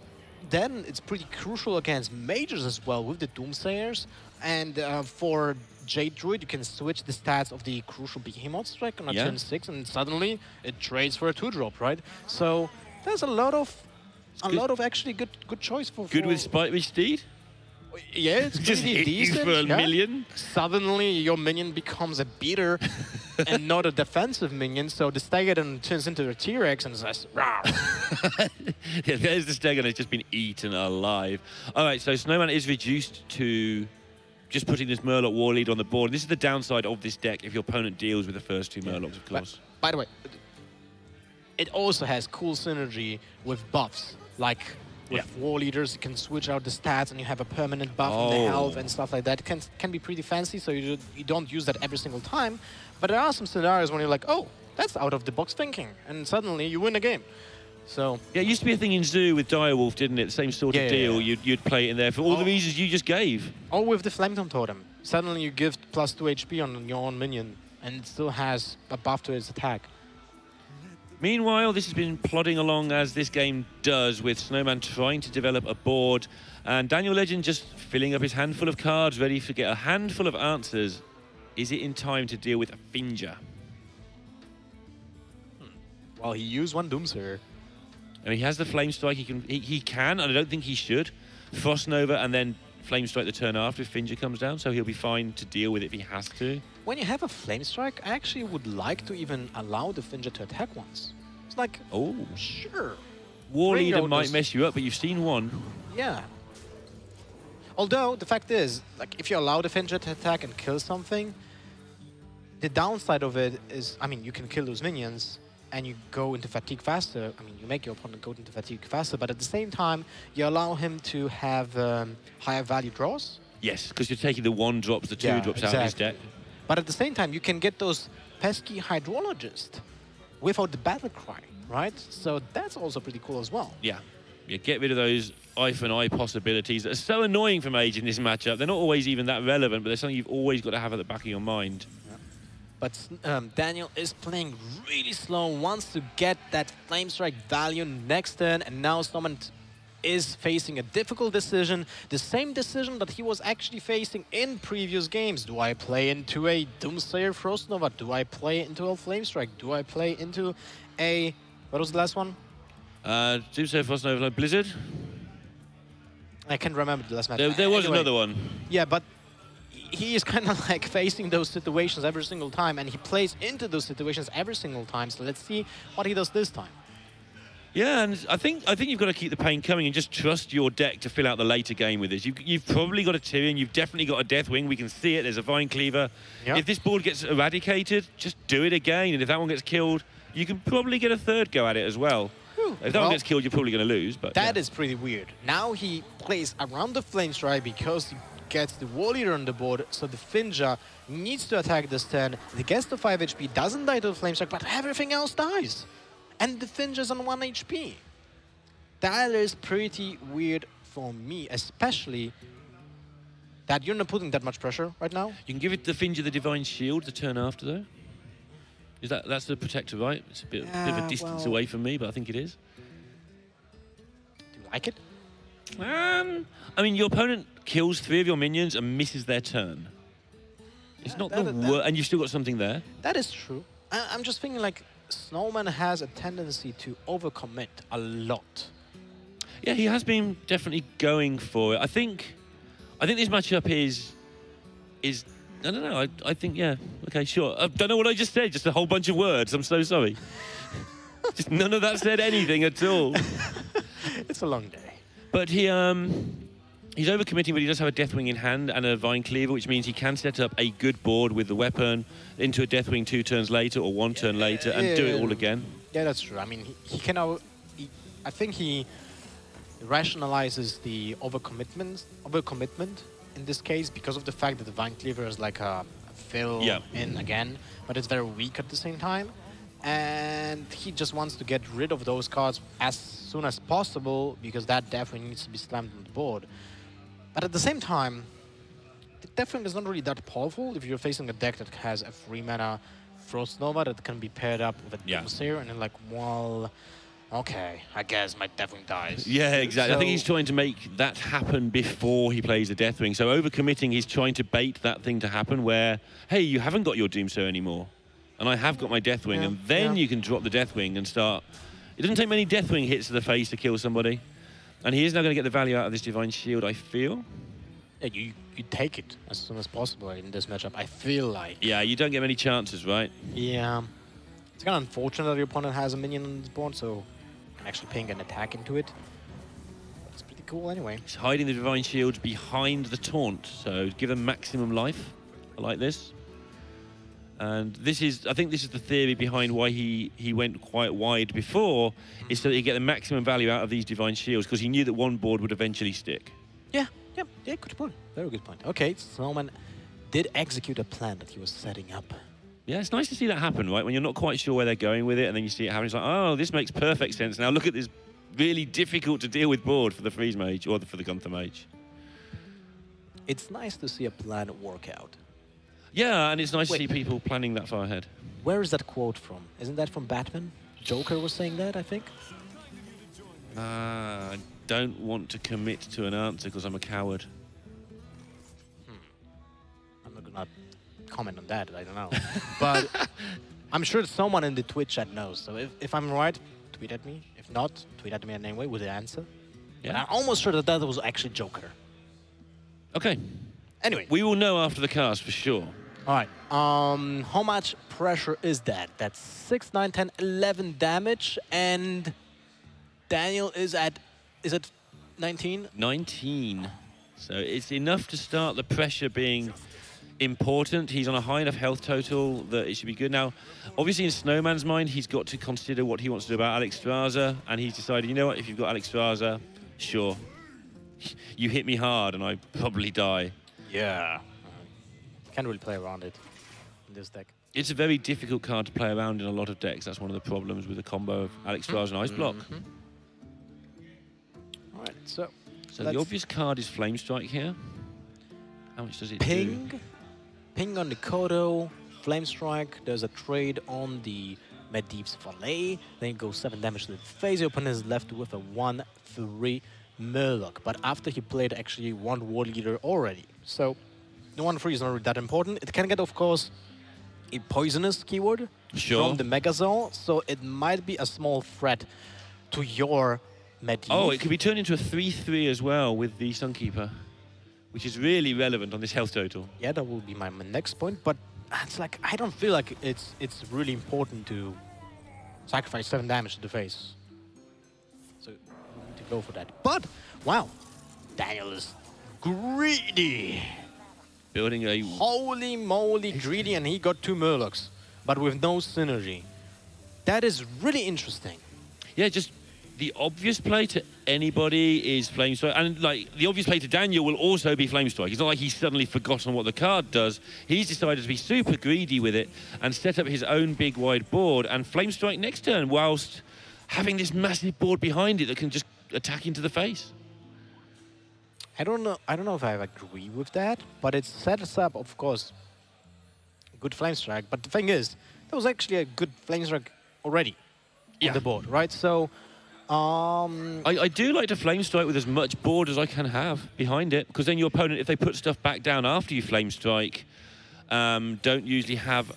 then it's pretty crucial against mages as well with the Doomsayers. And for Jade Druid, you can switch the stats of the crucial Behemoth Strike on a turn 6, and suddenly it trades for a 2-drop, right? So there's a lot of actually good choice for. Good with Spite with Steed. Yeah, it's Just pretty hit you decent. for a million? Suddenly, your minion becomes a beater and not a defensive minion. So the Stegadon turns into a T-Rex and says, "Rawr." Yeah, there's the Stegadon. It's just been eaten alive. All right, so Snowman is reduced to just putting this Murloc War Leader on the board. This is the downside of this deck if your opponent deals with the first two Murlocs, of course. By the way, it also has cool synergy with buffs. Like with War Leaders, you can switch out the stats and you have a permanent buff on the health and stuff like that. It can be pretty fancy, so you don't use that every single time. But there are some scenarios when you're like, oh, that's out of the box thinking. And suddenly you win a game. So yeah, it used to be a thing in Zoo with Direwolf, didn't it? The same sort of deal. Yeah. You'd play it in there for all the reasons you just gave. Or with the Flametongue Totem. Suddenly you give +2 HP on your own minion, and it still has a buff to its attack. Meanwhile, this has been plodding along as this game does, with Snowman trying to develop a board, and Danielegend just filling up his handful of cards, ready to get a handful of answers. Is it in time to deal with a Finger? Well, he used one Doomsayer. I mean, he has the Flame Strike. He can, and I don't think he should, Frost Nova and then Flame Strike the turn after if Finger comes down, so he'll be fine to deal with it if he has to. When you have a Flame Strike, I actually would like to even allow the Finger to attack once. It's like, oh, sure. War Leader might mess you up, but you've seen one. Yeah. Although, the fact is, like, if you allow the Finger to attack and kill something, the downside of it is, I mean, you can kill those minions, and you go into fatigue faster. I mean, you make your opponent go into fatigue faster, but at the same time, you allow him to have higher value draws. Yes, because you're taking the 1-drops, the 2-drops out of his deck. But at the same time, you can get those pesky Hydrologists without the Battle Cry, right? So that's also pretty cool as well. Yeah. Yeah, get rid of those eye for an eye possibilities that are so annoying for Mage in this matchup. They're not always even that relevant, but they're something you've always got to have at the back of your mind. But Daniel is playing really slow, wants to get that Flame Strike value next turn, and now Snowman is facing a difficult decision, the same decision that he was actually facing in previous games. Do I play into a Doomsayer Frost Nova? Do I play into a Flame Strike? Do I play into a... what was the last one? Doomsayer Frost Nova Blizzard? I can't remember the last match. There was another one. Yeah, but he is kind of like facing those situations every single time, and he plays into those situations every single time. So let's see what he does this time. Yeah, and I think you've got to keep the pain coming and just trust your deck to fill out the later game with this. You've probably got a Tyrion, you've definitely got a Deathwing. We can see it. There's a Vine Cleaver. Yep. If this board gets eradicated, just do it again. And if that one gets killed, you can probably get a third go at it as well. If that one gets killed, you're probably going to lose. But that is pretty weird. Now he plays around the Flame Strike because he gets the War Leader on the board, so the Finger needs to attack this turn. He gets the 5 HP, doesn't die to the Flame Strike, but everything else dies. And the Finger's on 1 HP. That is pretty weird for me, especially that you're not putting that much pressure right now. You can give it the Finger the Divine Shield the turn after, though. That's the Protector, right? It's a bit of a distance away from me, but I think it is. Do you like it? I mean, your opponent kills 3 of your minions and misses their turn. It's not the worst, and you've still got something there. That is true. I'm just thinking, like, Snowman has a tendency to overcommit a lot. Yeah, he has been definitely going for it. I think this matchup is I don't know. I think, yeah, okay, sure. I don't know what I just said. Just a whole bunch of words. I'm so sorry. Just none of that said anything at all. It's a long day. But he's overcommitting, but he does have a Deathwing in hand and a Vine Cleaver, which means he can set up a good board with the weapon into a Deathwing 2 turns later or 1 turn later and do it all again. Yeah, that's true. I mean, he can... I think he rationalizes the overcommitment in this case because of the fact that the Vine Cleaver is like a fill in again, but it's very weak at the same time. And he just wants to get rid of those cards as soon as possible because that Deathwing needs to be slammed on the board. But at the same time, the Deathwing is not really that powerful if you're facing a deck that has a 3-mana Frost Nova that can be paired up with a Doomsayer, and then like, well, okay, I guess my Deathwing dies. Yeah, exactly. So I think he's trying to make that happen before he plays the Deathwing. So overcommitting, he's trying to bait that thing to happen where, hey, you haven't got your Doomsayer anymore. And I have got my Deathwing, and then you can drop the Deathwing and start. It doesn't take many Deathwing hits to the face to kill somebody. And he is now going to get the value out of this Divine Shield, I feel. Yeah, you take it as soon as possible in this matchup, I feel like. Yeah, you don't get many chances, right? Yeah. It's kind of unfortunate that your opponent has a minion on this board, so you can actually ping an attack into it. But it's pretty cool anyway. He's hiding the Divine Shield behind the taunt, so give them maximum life. I like this. And this is, I think this is the theory behind why he went quite wide before, is so that you get the maximum value out of these Divine Shields, because he knew that one board would eventually stick. Yeah, good point. Very good point. Okay, Snowman did execute a plan that he was setting up. Yeah, it's nice to see that happen, right? When you're not quite sure where they're going with it, and then you see it happen, it's like, oh, this makes perfect sense. Now look at this really difficult to deal with board for the Freeze Mage, or for the Gunther Mage. It's nice to see a plan work out. Yeah, and it's nice to see people planning that far ahead. Where is that quote from? Isn't that from Batman? Joker was saying that, I think. I don't want to commit to an answer because I'm a coward. I'm not gonna comment on that, I don't know. But I'm sure someone in the Twitch chat knows. So if I'm right, tweet at me. If not, tweet at me anyway with the answer. Yeah. But I'm almost sure that was actually Joker. Okay. Anyway. We will know after the cast for sure. All right. How much pressure is that? That's 6, 9, 10, 11 damage, and Daniel is at 19? 19. So it's enough to start the pressure being important. He's on a high enough health total that it should be good. Now, obviously in Snowman's mind, he's got to consider what he wants to do about Alex Straza, and he's decided, you know what, if you've got Alex Straza, sure. You hit me hard and I probably die. Yeah. Can't really play around it in this deck. It's a very difficult card to play around in a lot of decks. That's one of the problems with the combo of Alex Straza and Ice Block. All right, so the obvious card is Flame Strike here. How much does it do? Ping on the Kodo, Flame Strike. There's a trade on the Medivh's Valet. Then you go 7 damage to the face. Your opponent is left with a 1/3 Murloc. But after he played actually 1 War Leader already. So the 1/3 is not really that important. It can get, of course, a poisonous keyword from the Megazord. So it might be a small threat to your Medivh. Oh, it could be turned into a 3/3 as well with the Sunkeeper, which is really relevant on this health total. Yeah, that will be my next point. But it's like, I don't feel like it's really important to sacrifice 7 damage to the face. So we need to go for that. But, wow, Daniel is greedy. Building a... Holy moly, greedy, and he got 2 Murlocs, but with no synergy. That is really interesting. Yeah, just the obvious play to anybody is Flame Strike. And, like, the obvious play to Daniel will also be Flame Strike. It's not like he's suddenly forgotten what the card does. He's decided to be super greedy with it and set up his own big, wide board and Flame Strike next turn whilst having this massive board behind it that can just attack into the face. I don't know if I agree with that, but it sets up, of course, good Flame Strike. But the thing is, there was actually a good Flame Strike already on the board, right? So, I do like to Flame Strike with as much board as I can have behind it, because then your opponent, if they put stuff back down after you Flame Strike, don't usually have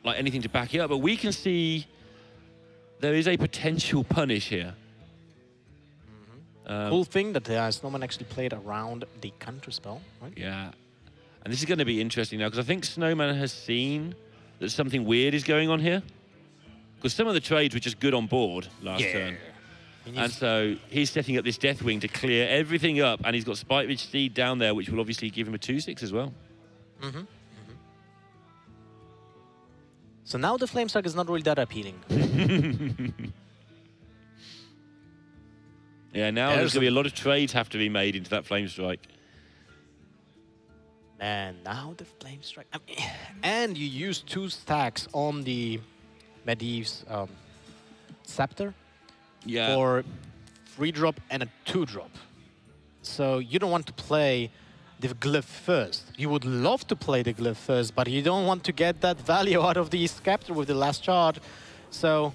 like anything to back it up. But we can see there is a potential punish here. Cool thing that Snowman actually played around the counter spell, right? Yeah. And this is going to be interesting now, because I think Snowman has seen that something weird is going on here. Because some of the trades were just good on board last turn. And so he's setting up this Deathwing to clear everything up, and he's got Spite Ridge Steed down there, which will obviously give him a 2/6 as well. So now the Flame Strike is not really that appealing. Yeah, now there's going to be a lot of trades have to be made into that Flame Strike. Man, now the Flame Strike. I mean, and you use 2 stacks on the Medivh's Scepter for 3-drop and a 2-drop. So you don't want to play the Glyph first. You would love to play the Glyph first, but you don't want to get that value out of the Scepter with the last charge. So,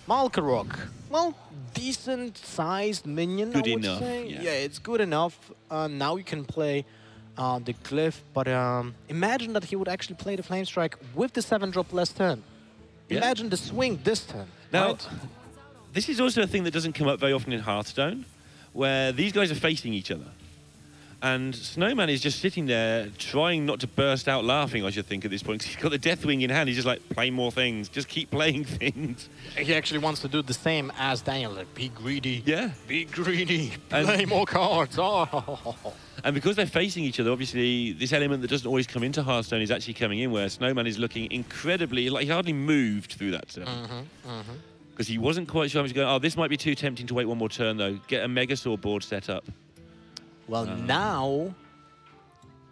Malkarok, well, decent-sized minion, good I would enough, say. yeah. Yeah, it's good enough. Now you can play the Glyph, but imagine that he would actually play the Flame Strike with the 7-drop last turn. Yeah. Imagine the swing this turn. Now, right? this is also a thing that doesn't come up very often in Hearthstone, where these guys are facing each other. And Snowman is just sitting there trying not to burst out laughing, I should think, at this point. 'Cause he's got the Deathwing in hand. He's just like, play more things. Just keep playing things. He actually wants to do the same as Daniel. Like, be greedy. Yeah. Be greedy. Play more cards. Oh. And because they're facing each other, obviously, this element that doesn't always come into Hearthstone is actually coming in, where Snowman is looking incredibly... Like, he hardly moved through that turn. Because he wasn't quite sure. He was going, oh, this might be too tempting to wait one more turn, though. Get a Megasaur board set up. Well, now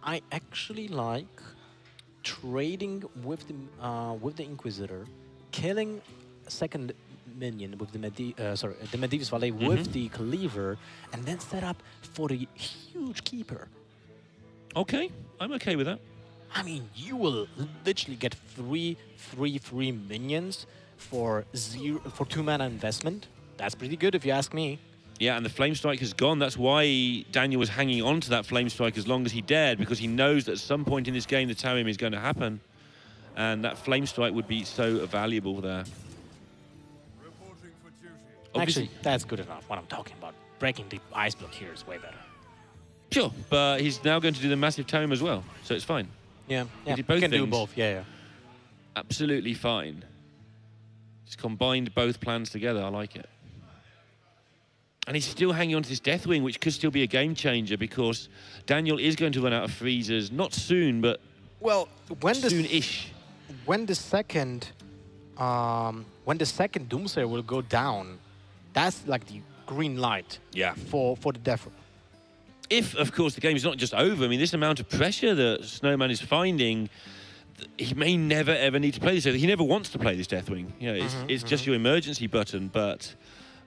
I actually like trading with the Inquisitor, killing a second minion with the Medivh's Valet with the Cleaver, and then set up for the huge Keeper. Okay, I'm okay with that. I mean, you will literally get 3 minions for 2 mana investment. That's pretty good if you ask me. Yeah, and the Flame Strike has gone. That's why Daniel was hanging on to that Flame Strike as long as he dared, because he knows that at some point in this game the Tarium is going to happen. And that Flame Strike would be so valuable there. Actually, that's good enough. What I'm talking about. Breaking the ice block here is way better. Sure, but he's now going to do the massive Tarium as well, so it's fine. Yeah, He did both can things. do both, yeah. Absolutely fine. Just combined both plans together. I like it. And he's still hanging on to this Deathwing, which could still be a game changer, because Daniel is going to run out of freezers. Not soon, but well, soon-ish. When the second Doomsayer will go down, that's like the green light. Yeah. For the Deathwing. If, of course, the game is not just over. I mean, this amount of pressure that Snowman is finding, he may never ever need to play this. He never wants to play this Deathwing. You know, it's just your emergency button, but.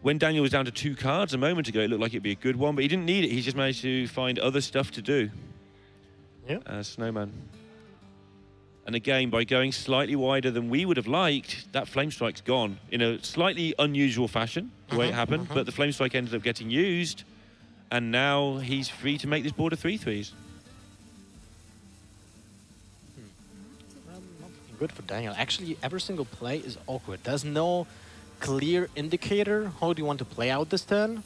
When Daniel was down to 2 cards a moment ago, it looked like it'd be a good one, but he didn't need it. He just managed to find other stuff to do. Yeah. Snowman. And again, by going slightly wider than we would have liked, that Flame Strike's gone in a slightly unusual fashion, the way it happened. But the Flame Strike ended up getting used, and now he's free to make this board of 3/3s. Good for Daniel. Actually, every single play is awkward. There's no clear indicator. How do you want to play out this turn?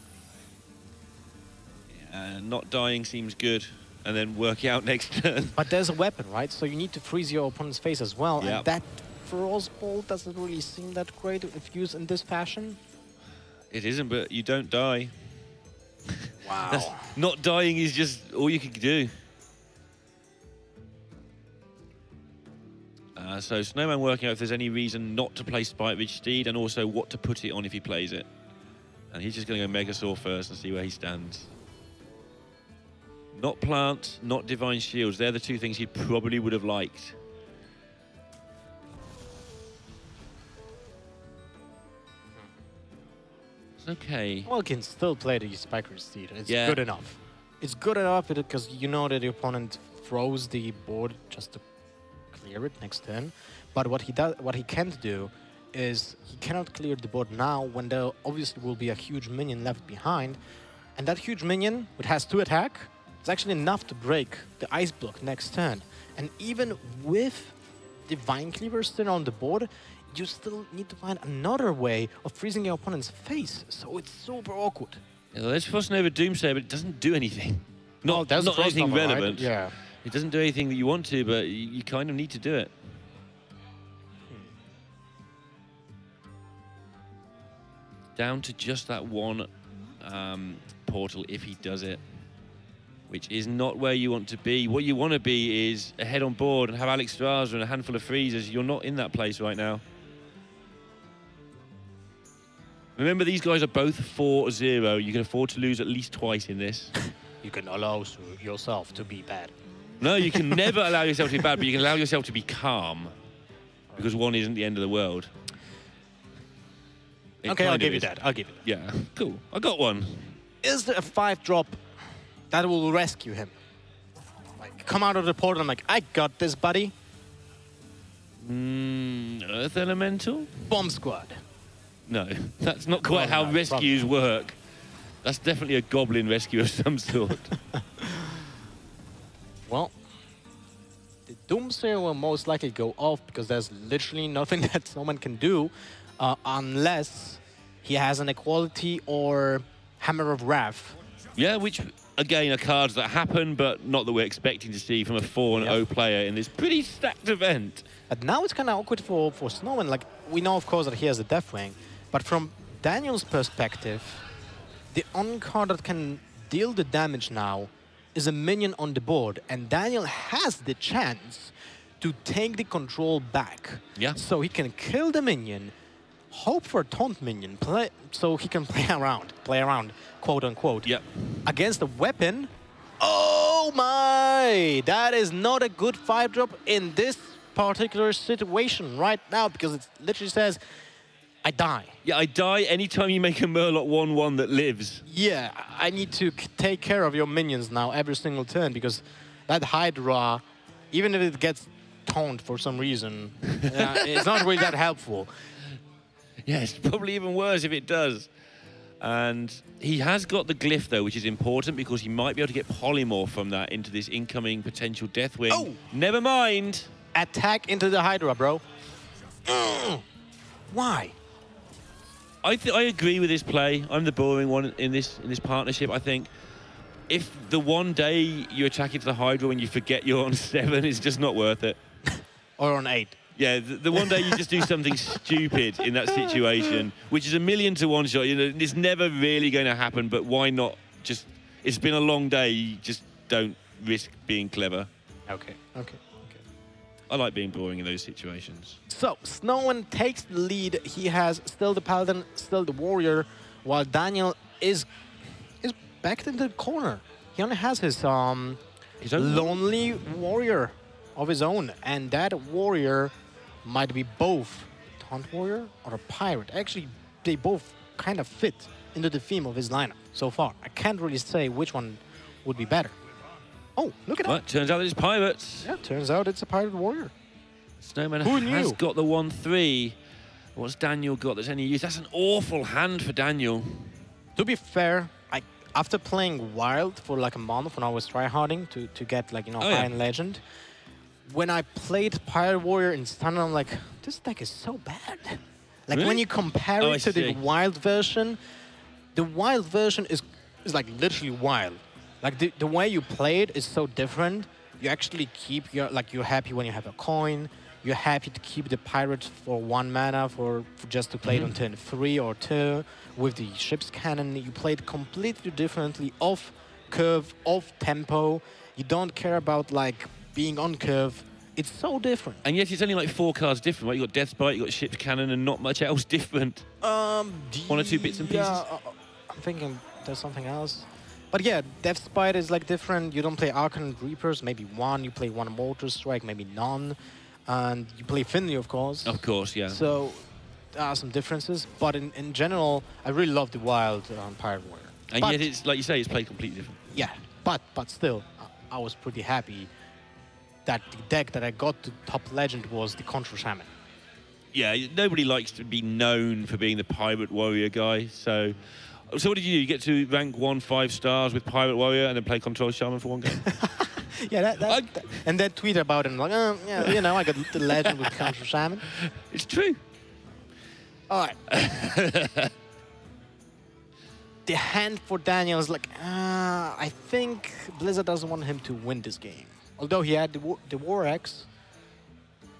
Not dying seems good, and then work out next turn. But there's a weapon, right? So you need to freeze your opponent's face as well. Yep. And that Frost Bolt doesn't really seem that great if used in this fashion. It isn't, but you don't die. Wow. Not dying is just all you can do. So Snowman working out if there's any reason not to play Spite Ridge Steed, and also what to put it on if he plays it. And he's just going to go Megasaur first and see where he stands. Not Plant, not Divine Shields. They're the 2 things he probably would have liked. It's okay. Well, you can still play the Spite Ridge Steed. It's Yeah. good enough. It's good enough because you know that the opponent throws the board just to clear it next turn. But what he can't do is he cannot clear the board now when there obviously will be a huge minion left behind. And that huge minion, which has 2 attack, is actually enough to break the ice block next turn. And even with Divine Cleaver still on the board, you still need to find another way of freezing your opponent's face. So it's super awkward. Yeah, there's Frost Nova Doomsayer, but it doesn't do anything. Not Frost anything Nova, right? relevant. Yeah. It doesn't do anything that you want to, but you kind of need to do it. Down to just that one portal if he does it, which is not where you want to be. What you want to be is ahead on board and have Alex Straza and a handful of freezers. You're not in that place right now. Remember, these guys are both 4-0. You can afford to lose at least twice in this. You can allow yourself to be bad. No, you can never allow yourself to be bad, but you can allow yourself to be calm. Because 1 isn't the end of the world. Okay, I'll give you that. I'll give you that. Yeah, cool. I got one. Is there a 5-drop that will rescue him? Like, come out of the portal and I'm like, I got this, buddy. Earth Elemental? Bomb Squad. No, that's not quite how rescues work. That's definitely a goblin rescue of some sort. Well, the Doomsayer will most likely go off because there's literally nothing that someone can do unless he has an Equality or Hammer of Wrath. Yeah, which again, are cards that happen, but not that we're expecting to see from a 4-0 player in this pretty stacked event. But now it's kind of awkward for Snowman. Like, we know, of course, that he has a Deathwing, but from Daniel's perspective, the only card that can deal the damage now is a minion on the board, and Daniel has the chance to take the control back. Yeah. So he can kill the minion, hope for a taunt minion, so he can play around, quote unquote. Yep. Against a weapon. Oh my! That is not a good 5-drop in this particular situation right now, because it literally says, I die. Yeah, I die anytime you make a Murloc 1/1 that lives. Yeah, I need to take care of your minions now every single turn, because that Hydra, even if it gets toned for some reason, it's not really that helpful. Yeah, it's probably even worse if it does. And he has got the glyph, though, which is important because he might be able to get polymorph from that into this incoming potential Deathwing. Oh! Never mind. Attack into the Hydra, bro. Why? I agree with this play. I'm the boring one in this partnership. I think if the one day you attack into the Hydra when you forget you're on 7, it's just not worth it. Or on 8. Yeah, the one day you just do something stupid in that situation, which is a 1,000,000 to 1 shot. You know, it's never really going to happen. But why not? Just it's been a long day. You just don't risk being clever. Okay. I like being boring in those situations. So, Snowman takes the lead. He has still the Paladin, still the Warrior, while Daniel is backed into the corner. He only has his lonely Warrior of his own, and that Warrior might be both a Taunt Warrior or a Pirate. Actually, they both kind of fit into the theme of his lineup so far. I can't really say which one would be better. Oh, look at that. Turns out it's Pirates. Yeah, turns out it's a Pirate Warrior. Snowman Who has knew? got the 1/3. What's Daniel got that's any use? That's an awful hand for Daniel. To be fair, after playing Wild for like a month when I was tryharding to get like, Iron Legend, when I played Pirate Warrior in Standard, I'm like, this deck is so bad. Like Really? when you compare it to the Wild version is like literally Wild. Like the way you play it is so different. You actually keep you're happy when you have a coin. You're happy to keep the pirate for 1 mana for just to play it on turn 3 or 2 with the ship's cannon. You play it completely differently, off curve, off tempo. You don't care about like being on curve. It's so different. And yet it's only like 4 cards different, right? You got Deathbite, you got ship's cannon, and not much else different. 1 or 2 bits and pieces. I'm thinking there's something else. But yeah, Deathbite is like different. You don't play Arcane Reapers, maybe 1. You play 1 Mortar Strike, maybe none. And you play Finley, of course. Of course, yeah. So there are some differences. But in general, I really love the Wild Pirate Warrior. And yet it's, like you say, it's played completely different. Yeah, but still, I was pretty happy that the deck that I got to Top Legend was the Control Shaman. Yeah, nobody likes to be known for being the Pirate Warrior guy, so what did you do? You get to rank 1 5 stars with Pirate Warrior and then play Control Shaman for 1 game? Yeah, and then tweet about it and like, yeah, I got the legend with Control Shaman. It's true. All right. The hand for Daniel is like, I think Blizzard doesn't want him to win this game. Although he had the War Axe.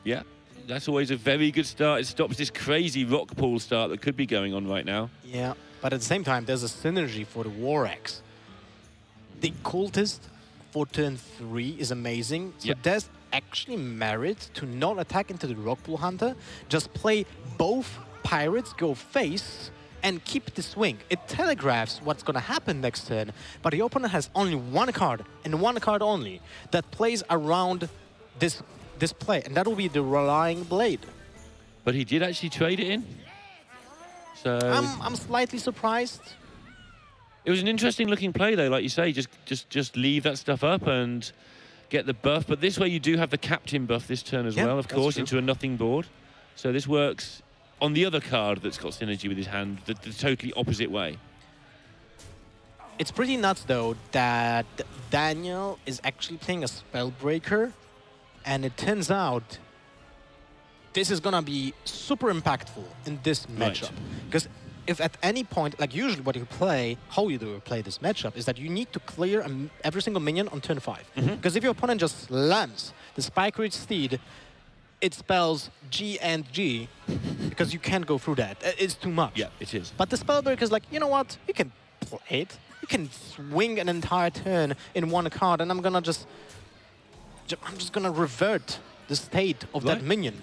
Yeah, that's always a very good start. It stops this crazy rock pool start that could be going on right now. Yeah, but at the same time, there's a synergy for the War Axe. The Cultist for turn 3 is amazing. So there's actually merit to not attack into the rock pool hunter. Just play both pirates, go face, and keep the swing. It telegraphs what's going to happen next turn, but the opponent has only 1 card, and 1 card only, that plays around this play, and that will be the Relying Blade. But he did actually trade it in. So I'm slightly surprised. It was an interesting looking play though, like you say, just leave that stuff up and get the buff. But this way you do have the captain buff this turn as well, of course, into a nothing board. So this works on the other card that's got synergy with his hand, the totally opposite way. It's pretty nuts though that Daniel is actually playing a Spellbreaker, and it turns out this is gonna be super impactful in this matchup. Because if at any point, like usually what you play, how you do play this matchup is that you need to clear every single minion on turn 5. Because if your opponent just slams the Spike Reach Steed, it spells G and G because you can't go through that. It's too much. Yeah, it is. But the Spellbreaker is like, you know what? You can play it. You can swing an entire turn in one card, and I'm just gonna revert the state of that minion.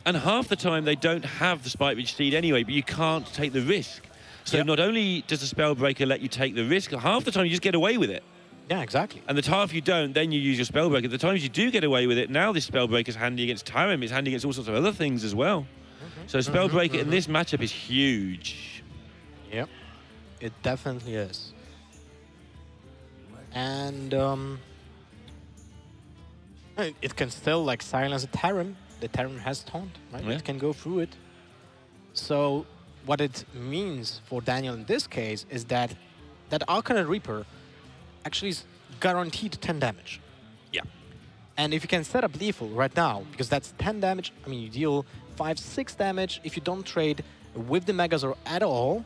And half the time they don't have the Spike Reach Steed anyway, but you can't take the risk. So not only does the Spellbreaker let you take the risk, half the time you just get away with it. Yeah, exactly. And the half you don't, then you use your Spellbreaker. The times you do get away with it, now this Spellbreaker's handy against Tarim, it's handy against all sorts of other things as well. So Spellbreaker in this matchup is huge. Yep, it definitely is. And it can still like silence a Tarim. The Tarim has taunt, right? Yeah. It can go through it. So what it means for Daniel in this case is that Arcane Reaper actually is guaranteed 10 damage. Yeah. And if you can set up lethal right now, because that's 10 damage, I mean, you deal 5, 6 damage if you don't trade with the Megazord at all,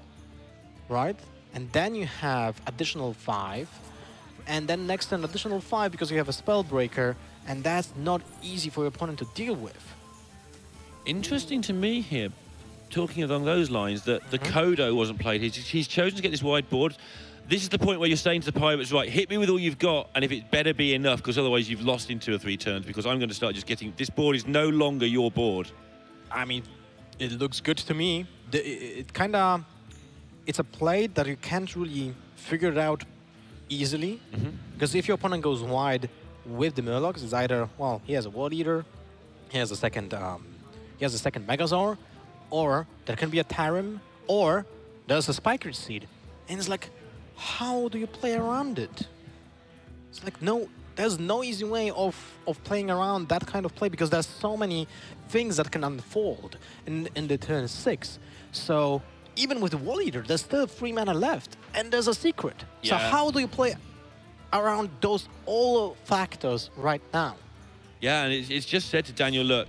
right? And then you have additional 5, and then next an additional 5 because you have a Spellbreaker, and that's not easy for your opponent to deal with. Interesting to me here, talking along those lines, that the Kodo wasn't played. He's chosen to get this wide board. This is the point where you're saying to the Pirates, right, hit me with all you've got, and if it better be enough, because otherwise you've lost in 2 or 3 turns, because I'm going to start just getting... This board is no longer your board. I mean, it looks good to me. It kind of... It's a play that you can't really figure it out easily, because if your opponent goes wide with the Murlocs, it's either, well, he has a War Eater, he has a second Megazord, or there can be a Tarim, or there's a Spike Reach Seed. And it's like, how do you play around it? It's like, no, there's no easy way of playing around that kind of play, because there's so many things that can unfold in the turn 6. So even with the Wall Eater, there's still 3 mana left, and there's a secret. Yeah. So how do you play around those all factors right now? Yeah, and it's just said to Daniel, look,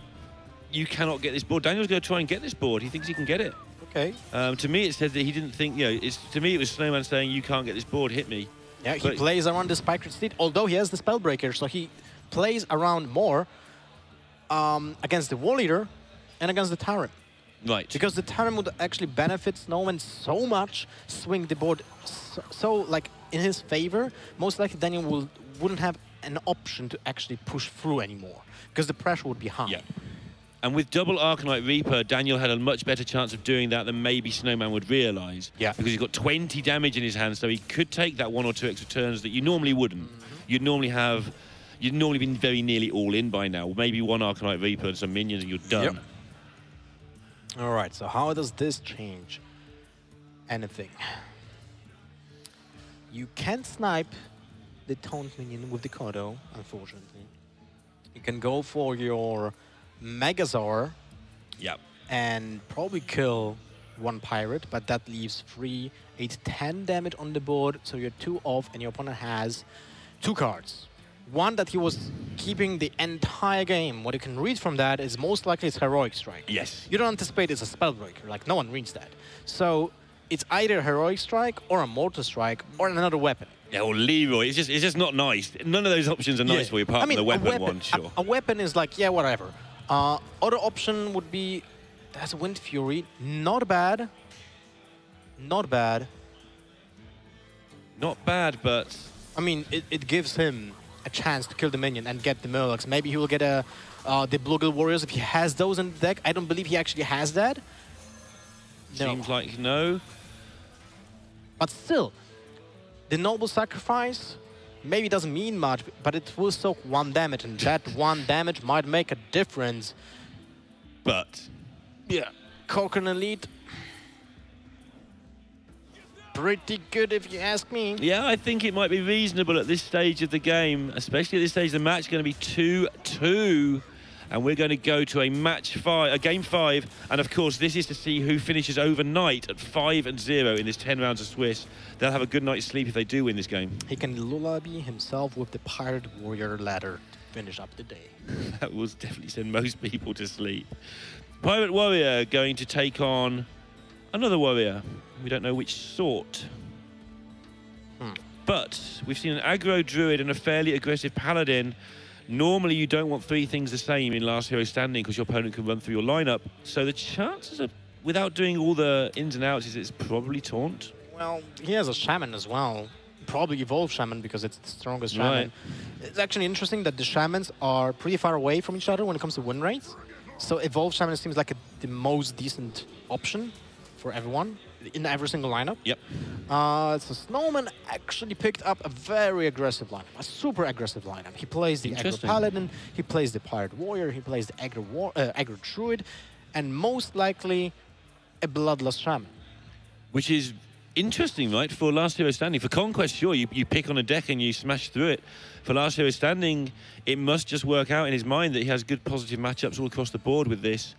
you cannot get this board. Daniel's going to try and get this board. He thinks he can get it. Okay. To me, it said that he didn't think, to me, it was Snowman saying, you can't get this board, hit me. Yeah, he plays around the Spike Reach Steed, although he has the Spellbreaker, so he plays around more against the Wall Eater and against the Tarim. Right. Because the Tarim would actually benefit Snowman so much, swing the board so like, in his favor, most likely Daniel wouldn't have an option to actually push through anymore, because the pressure would be high. Yeah. And with double Arcanite Reaper, Daniel had a much better chance of doing that than maybe Snowman would realise. Yeah. Because he's got 20 damage in his hand, so he could take that 1 or 2 extra turns that you normally wouldn't. You'd normally been very nearly all in by now. Maybe 1 Arcanite Reaper and some minions and you're done. Yep. All right, so how does this change anything? You can't snipe the taunt minion with the Kodo, unfortunately. You can go for your Megazord, and probably kill 1 pirate, but that leaves 3, 8, 10 damage on the board, so you're 2 off, and your opponent has 2 cards. One that he was keeping the entire game. What you can read from that is most likely it's Heroic Strike. Yes. You don't anticipate it's a Spellbreaker, like no one reads that. So it's either Heroic Strike or a Mortar Strike or another weapon. Yeah, or Leroy. It's just not nice. None of those options are nice for you, apart from the weapon one, sure. A weapon is like, yeah, whatever. Other option would be, that's Wind Fury. Not bad. Not bad. Not bad, but... I mean, it gives him a chance to kill the minion and get the Murlocs. Maybe he will get the Bluggle Warriors if he has those in the deck. I don't believe he actually has that. Seems like no. But still, the Noble Sacrifice maybe doesn't mean much, but it will soak 1 damage, and that 1 damage might make a difference. But... yeah, Cochran Elite... pretty good if you ask me. Yeah, I think it might be reasonable at this stage of the game, especially at this stage of the match. It's going to be 2-2, and we're going to go to a game 5. And of course, this is to see who finishes overnight at 5-0 in this 10 rounds of Swiss. They'll have a good night's sleep if they do win this game. He can lullaby himself with the Pirate Warrior ladder to finish up the day. That will definitely send most people to sleep. Pirate Warrior going to take on another warrior. We don't know which sort. But we've seen an aggro druid and a fairly aggressive paladin. Normally, you don't want three things the same in last hero standing because your opponent can run through your lineup. So the chances of, without doing all the ins and outs, is it's probably taunt. Well, he has a shaman as well. Probably evolved shaman because it's the strongest shaman. Right. It's actually interesting that the shamans are pretty far away from each other when it comes to win rates. So evolved shaman seems like the most decent option for everyone in every single lineup. Yep. So Snowman actually picked up a very aggressive lineup, a super aggressive lineup. He plays the aggro paladin, he plays the pirate warrior, he plays the aggro druid, and most likely a bloodless shaman. Which is interesting, right? For last hero standing. For Conquest, sure, you pick on a deck and you smash through it. For last hero standing, it must just work out in his mind that he has good positive matchups all across the board with this.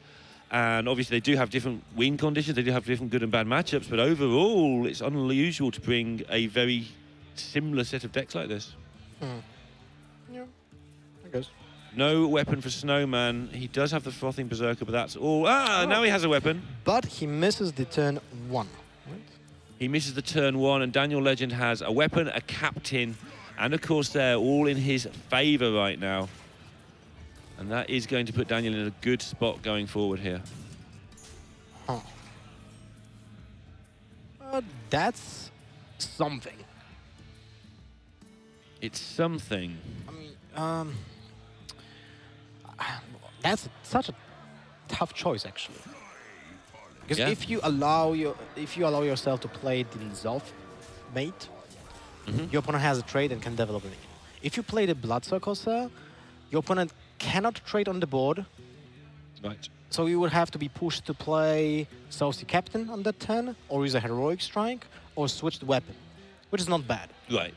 And obviously they do have different win conditions, they do have different good and bad matchups, but overall it's unusual to bring a very similar set of decks like this. Yeah, I guess. No weapon for Snowman. He does have the Frothing Berserker, but that's all. Now he has a weapon. But he misses the turn 1. Right? He misses the turn 1, and Danielegend has a weapon, a captain, and of course they're all in his favor right now. And that is going to put Daniel in a good spot going forward here. That's something. It's something. I mean, that's such a tough choice, actually. Because if you allow yourself to play the Zolf mate, your opponent has a trade and can develop it. If you play the Blood Circle, sir, your opponent cannot trade on the board. Right. So you would have to be pushed to play Saucy Captain on that turn, or use a Heroic Strike, or switch the weapon, which is not bad. Right.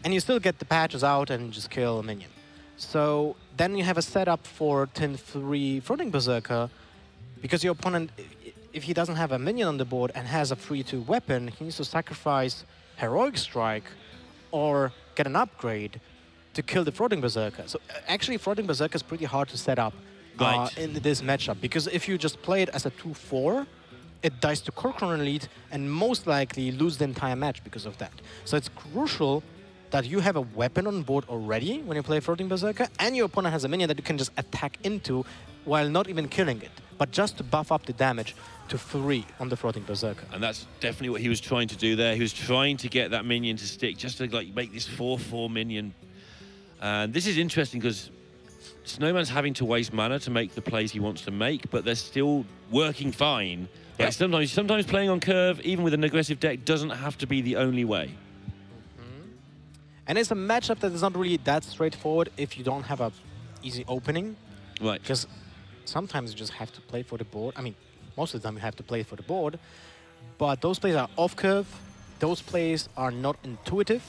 And you still get the patches out and just kill a minion. So then you have a setup for turn 3 Frothing Berserker, because your opponent, if he doesn't have a minion on the board and has a 3/2 weapon, he needs to sacrifice Heroic Strike or get an upgrade to kill the Frothing Berserker. So actually, Frothing Berserker is pretty hard to set up in this matchup, because if you just play it as a 2/4, it dies to Corcoran Elite and most likely lose the entire match because of that. So it's crucial that you have a weapon on board already when you play Frothing Berserker, and your opponent has a minion that you can just attack into while not even killing it, but just to buff up the damage to 3 on the Frothing Berserker. And that's definitely what he was trying to do there. He was trying to get that minion to stick, just to like make this 4/4 minion. And this is interesting because Snowman's having to waste mana to make the plays he wants to make, but they're still working fine. Like sometimes playing on curve, even with an aggressive deck, doesn't have to be the only way. And it's a matchup that is not really that straightforward if you don't have a easy opening. Right. Because sometimes you just have to play for the board. I mean, most of the time you have to play for the board. But those plays are off curve. Those plays are not intuitive.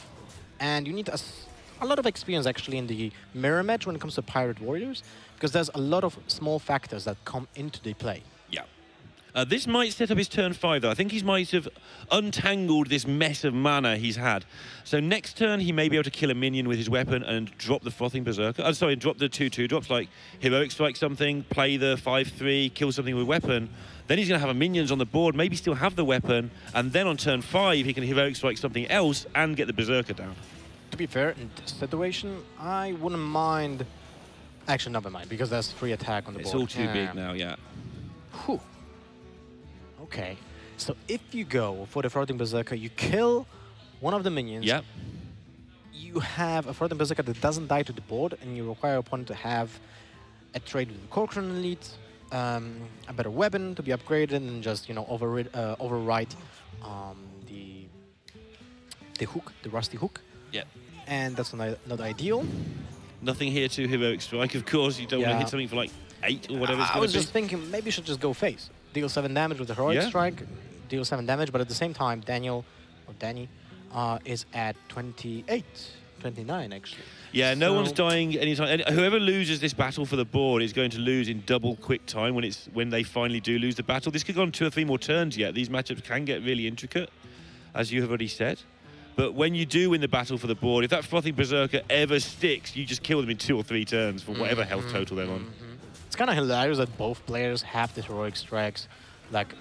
And you need a lot of experience actually in the mirror match when it comes to Pirate Warriors, because there's a lot of small factors that come into the play. Yeah. This might set up his turn 5, though. I think he might have untangled this mess of mana he's had. So next turn, he may be able to kill a minion with his weapon and drop the Frothing Berserker. Sorry, drop the 2/2 drops, like Heroic Strike something, play the 5/3, kill something with weapon. Then he's going to have a minions on the board, maybe still have the weapon, and then on turn 5, he can Heroic Strike something else and get the Berserker down. To be fair, in this situation, I wouldn't mind... Actually, never mind, because there's free attack on the board. It's all too big now, yeah. Whew. Okay, so if you go for the Frothing Berserker, you kill one of the minions. Yep. You have a Frothing Berserker that doesn't die to the board, and you require your opponent to have a trade with the Corcoran Elite, a better weapon to be upgraded, and just, you know, override the hook, the rusty hook. Yep. And that's not ideal. Nothing here to Heroic Strike, of course. You don't want to hit something for like 8 or whatever it's going to be. I was just thinking maybe you should just go face. Deal 7 damage with the Heroic Strike, deal 7 damage, but at the same time, Danny is at 28, 29 actually. Yeah, no one's dying anytime. And whoever loses this battle for the board is going to lose in double quick time when they finally do lose the battle. This could go on 2 or 3 more turns yet. These matchups can get really intricate, as you have already said. But when you do win the battle for the board, if that Frothing Berserker ever sticks, you just kill them in 2 or 3 turns for whatever health total they're on. It's kind of hilarious that both players have the Heroic Strikes, like,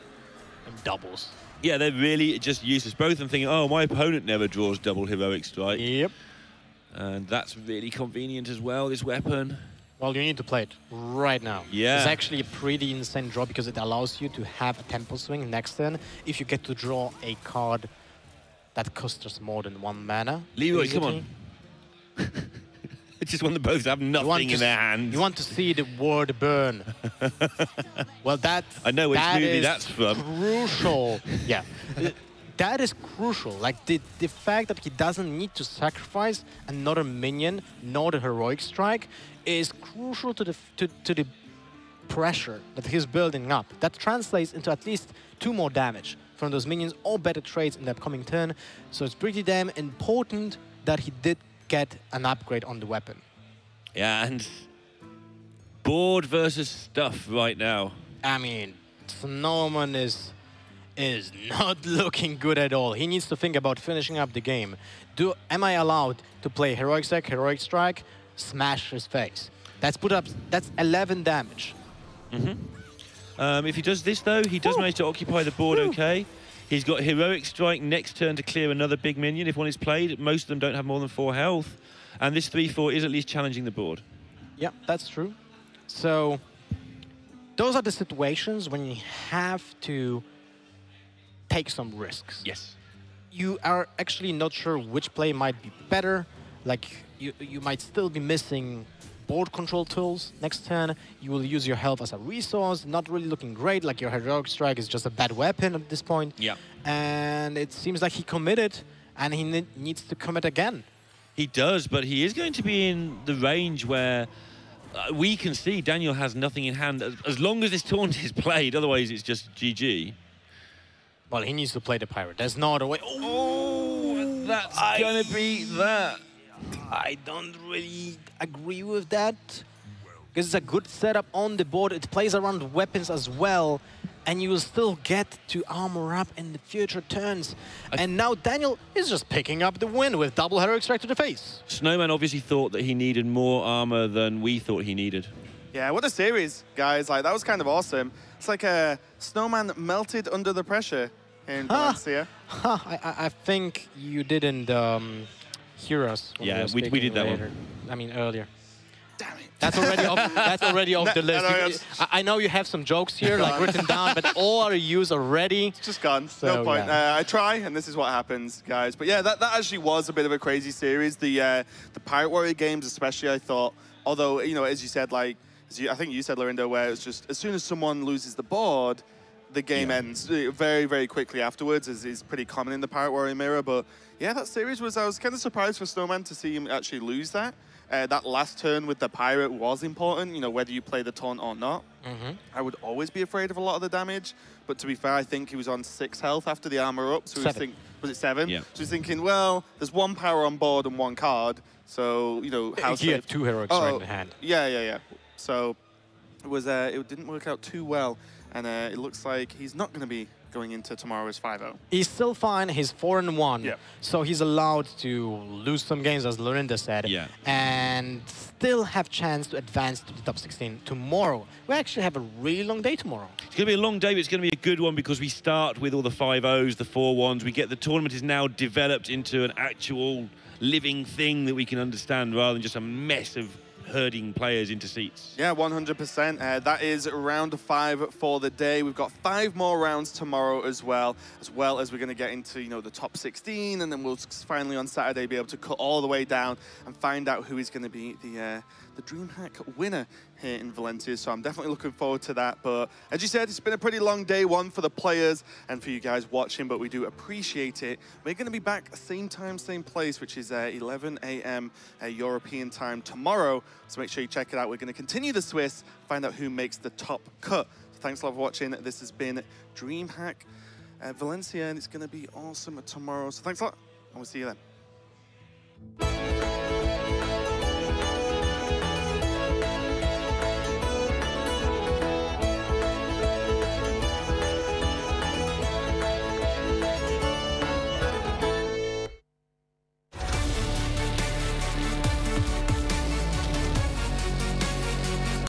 in doubles. Yeah, they're really just useless. Both of them thinking, oh, my opponent never draws double heroic strike. Yep. And that's really convenient as well, this weapon. Well, you need to play it right now. Yeah. It's actually a pretty insane draw because it allows you to have a tempo swing next turn if you get to draw a card that costs us more than 1 mana. Leroy, basically. come on. It's just when they both have nothing in their hands. You want to see the word burn. Well, that I know which movie that's from. Crucial. Yeah. That is crucial. Like the fact that he doesn't need to sacrifice another minion, nor the heroic strike, is crucial to the pressure that he's building up. That translates into at least 2 more damage from those minions or better trades in the upcoming turn. So it's pretty damn important that he did get an upgrade on the weapon. Yeah, and board versus stuff right now. I mean, Snowman is not looking good at all. He needs to think about finishing up the game. Am I allowed to play heroic strike, heroic strike, smash his face? That's 11 damage. If he does this though, he does manage to occupy the board okay. He's got heroic strike next turn to clear another big minion if one is played. Most of them don't have more than 4 health. And this 3/4 is at least challenging the board. Yeah, that's true. So those are the situations when you have to take some risks. Yes. You are actually not sure which play might be better. Like you might still be missing board control tools next turn. You will use your health as a resource, not really looking great. Like your heroic strike is just a bad weapon at this point. Yeah. And it seems like he committed, and he needs to commit again. He does, but he is going to be in the range where we can see Daniel has nothing in hand as long as this taunt is played. Otherwise, it's just GG. Well, he needs to play the pirate. There's no other way. Oh, that's going to be that. I don't really agree with that. Because it's a good setup on the board. It plays around weapons as well. And you will still get to armor up in the future turns. And now Daniel is just picking up the win with double heroic strike to the face. Snowman obviously thought that he needed more armor than we thought he needed. Yeah, what a series, guys. Like, that was kind of awesome. It's like a Snowman melted under the pressure in Valencia. I think you didn't hear us. Yeah, we did that later. one. I mean, earlier. Damn it. That's already off the list. I know you have some jokes here, like written down, but all are used already. It's just gone. So, no point. yeah. I try, and this is what happens, guys. But yeah, that actually was a bit of a crazy series. The Pirate Warrior games, especially, I thought. Although, you know, as you said, like I think you said, Lorindo, where it's just as soon as someone loses the board, the game ends very, very quickly afterwards, as is pretty common in the Pirate Warrior mirror. But yeah, that series I was kind of surprised for Snowman to see him actually lose that. That last turn with the pirate was important, you know, whether you play the taunt or not. I would always be afraid of a lot of the damage, but to be fair, I think he was on 6 health after the armor up. So was it 7? Yeah. So he's thinking, well, there's 1 power on board and 1 card, so you know how he had 2 heroics right in hand. Yeah. So it didn't work out too well, and it looks like he's not going to be going into tomorrow's 5-0. He's still fine. He's 4-1. Yeah. So he's allowed to lose some games, as Lorinda said. Yeah. And still have chance to advance to the top 16 tomorrow. We actually have a really long day tomorrow. It's going to be a long day, but it's going to be a good one because we start with all the 5-0s, the 4-1s. We get the tournament is now developed into an actual living thing that we can understand rather than just a mess of herding players into seats. Yeah, 100%. That is round 5 for the day. We've got 5 more rounds tomorrow as well as we're going to get into, you know, the top 16, and then we'll finally on Saturday be able to cut all the way down and find out who is going to be the DreamHack winner here in Valencia. So I'm definitely looking forward to that. But as you said, it's been a pretty long day one for the players and for you guys watching, but we do appreciate it. We're going to be back same time, same place, which is 11 a.m. European time tomorrow. So make sure you check it out. We're going to continue the Swiss, find out who makes the top cut. So thanks a lot for watching. This has been DreamHack Valencia, and it's going to be awesome tomorrow. So thanks a lot, and we'll see you then.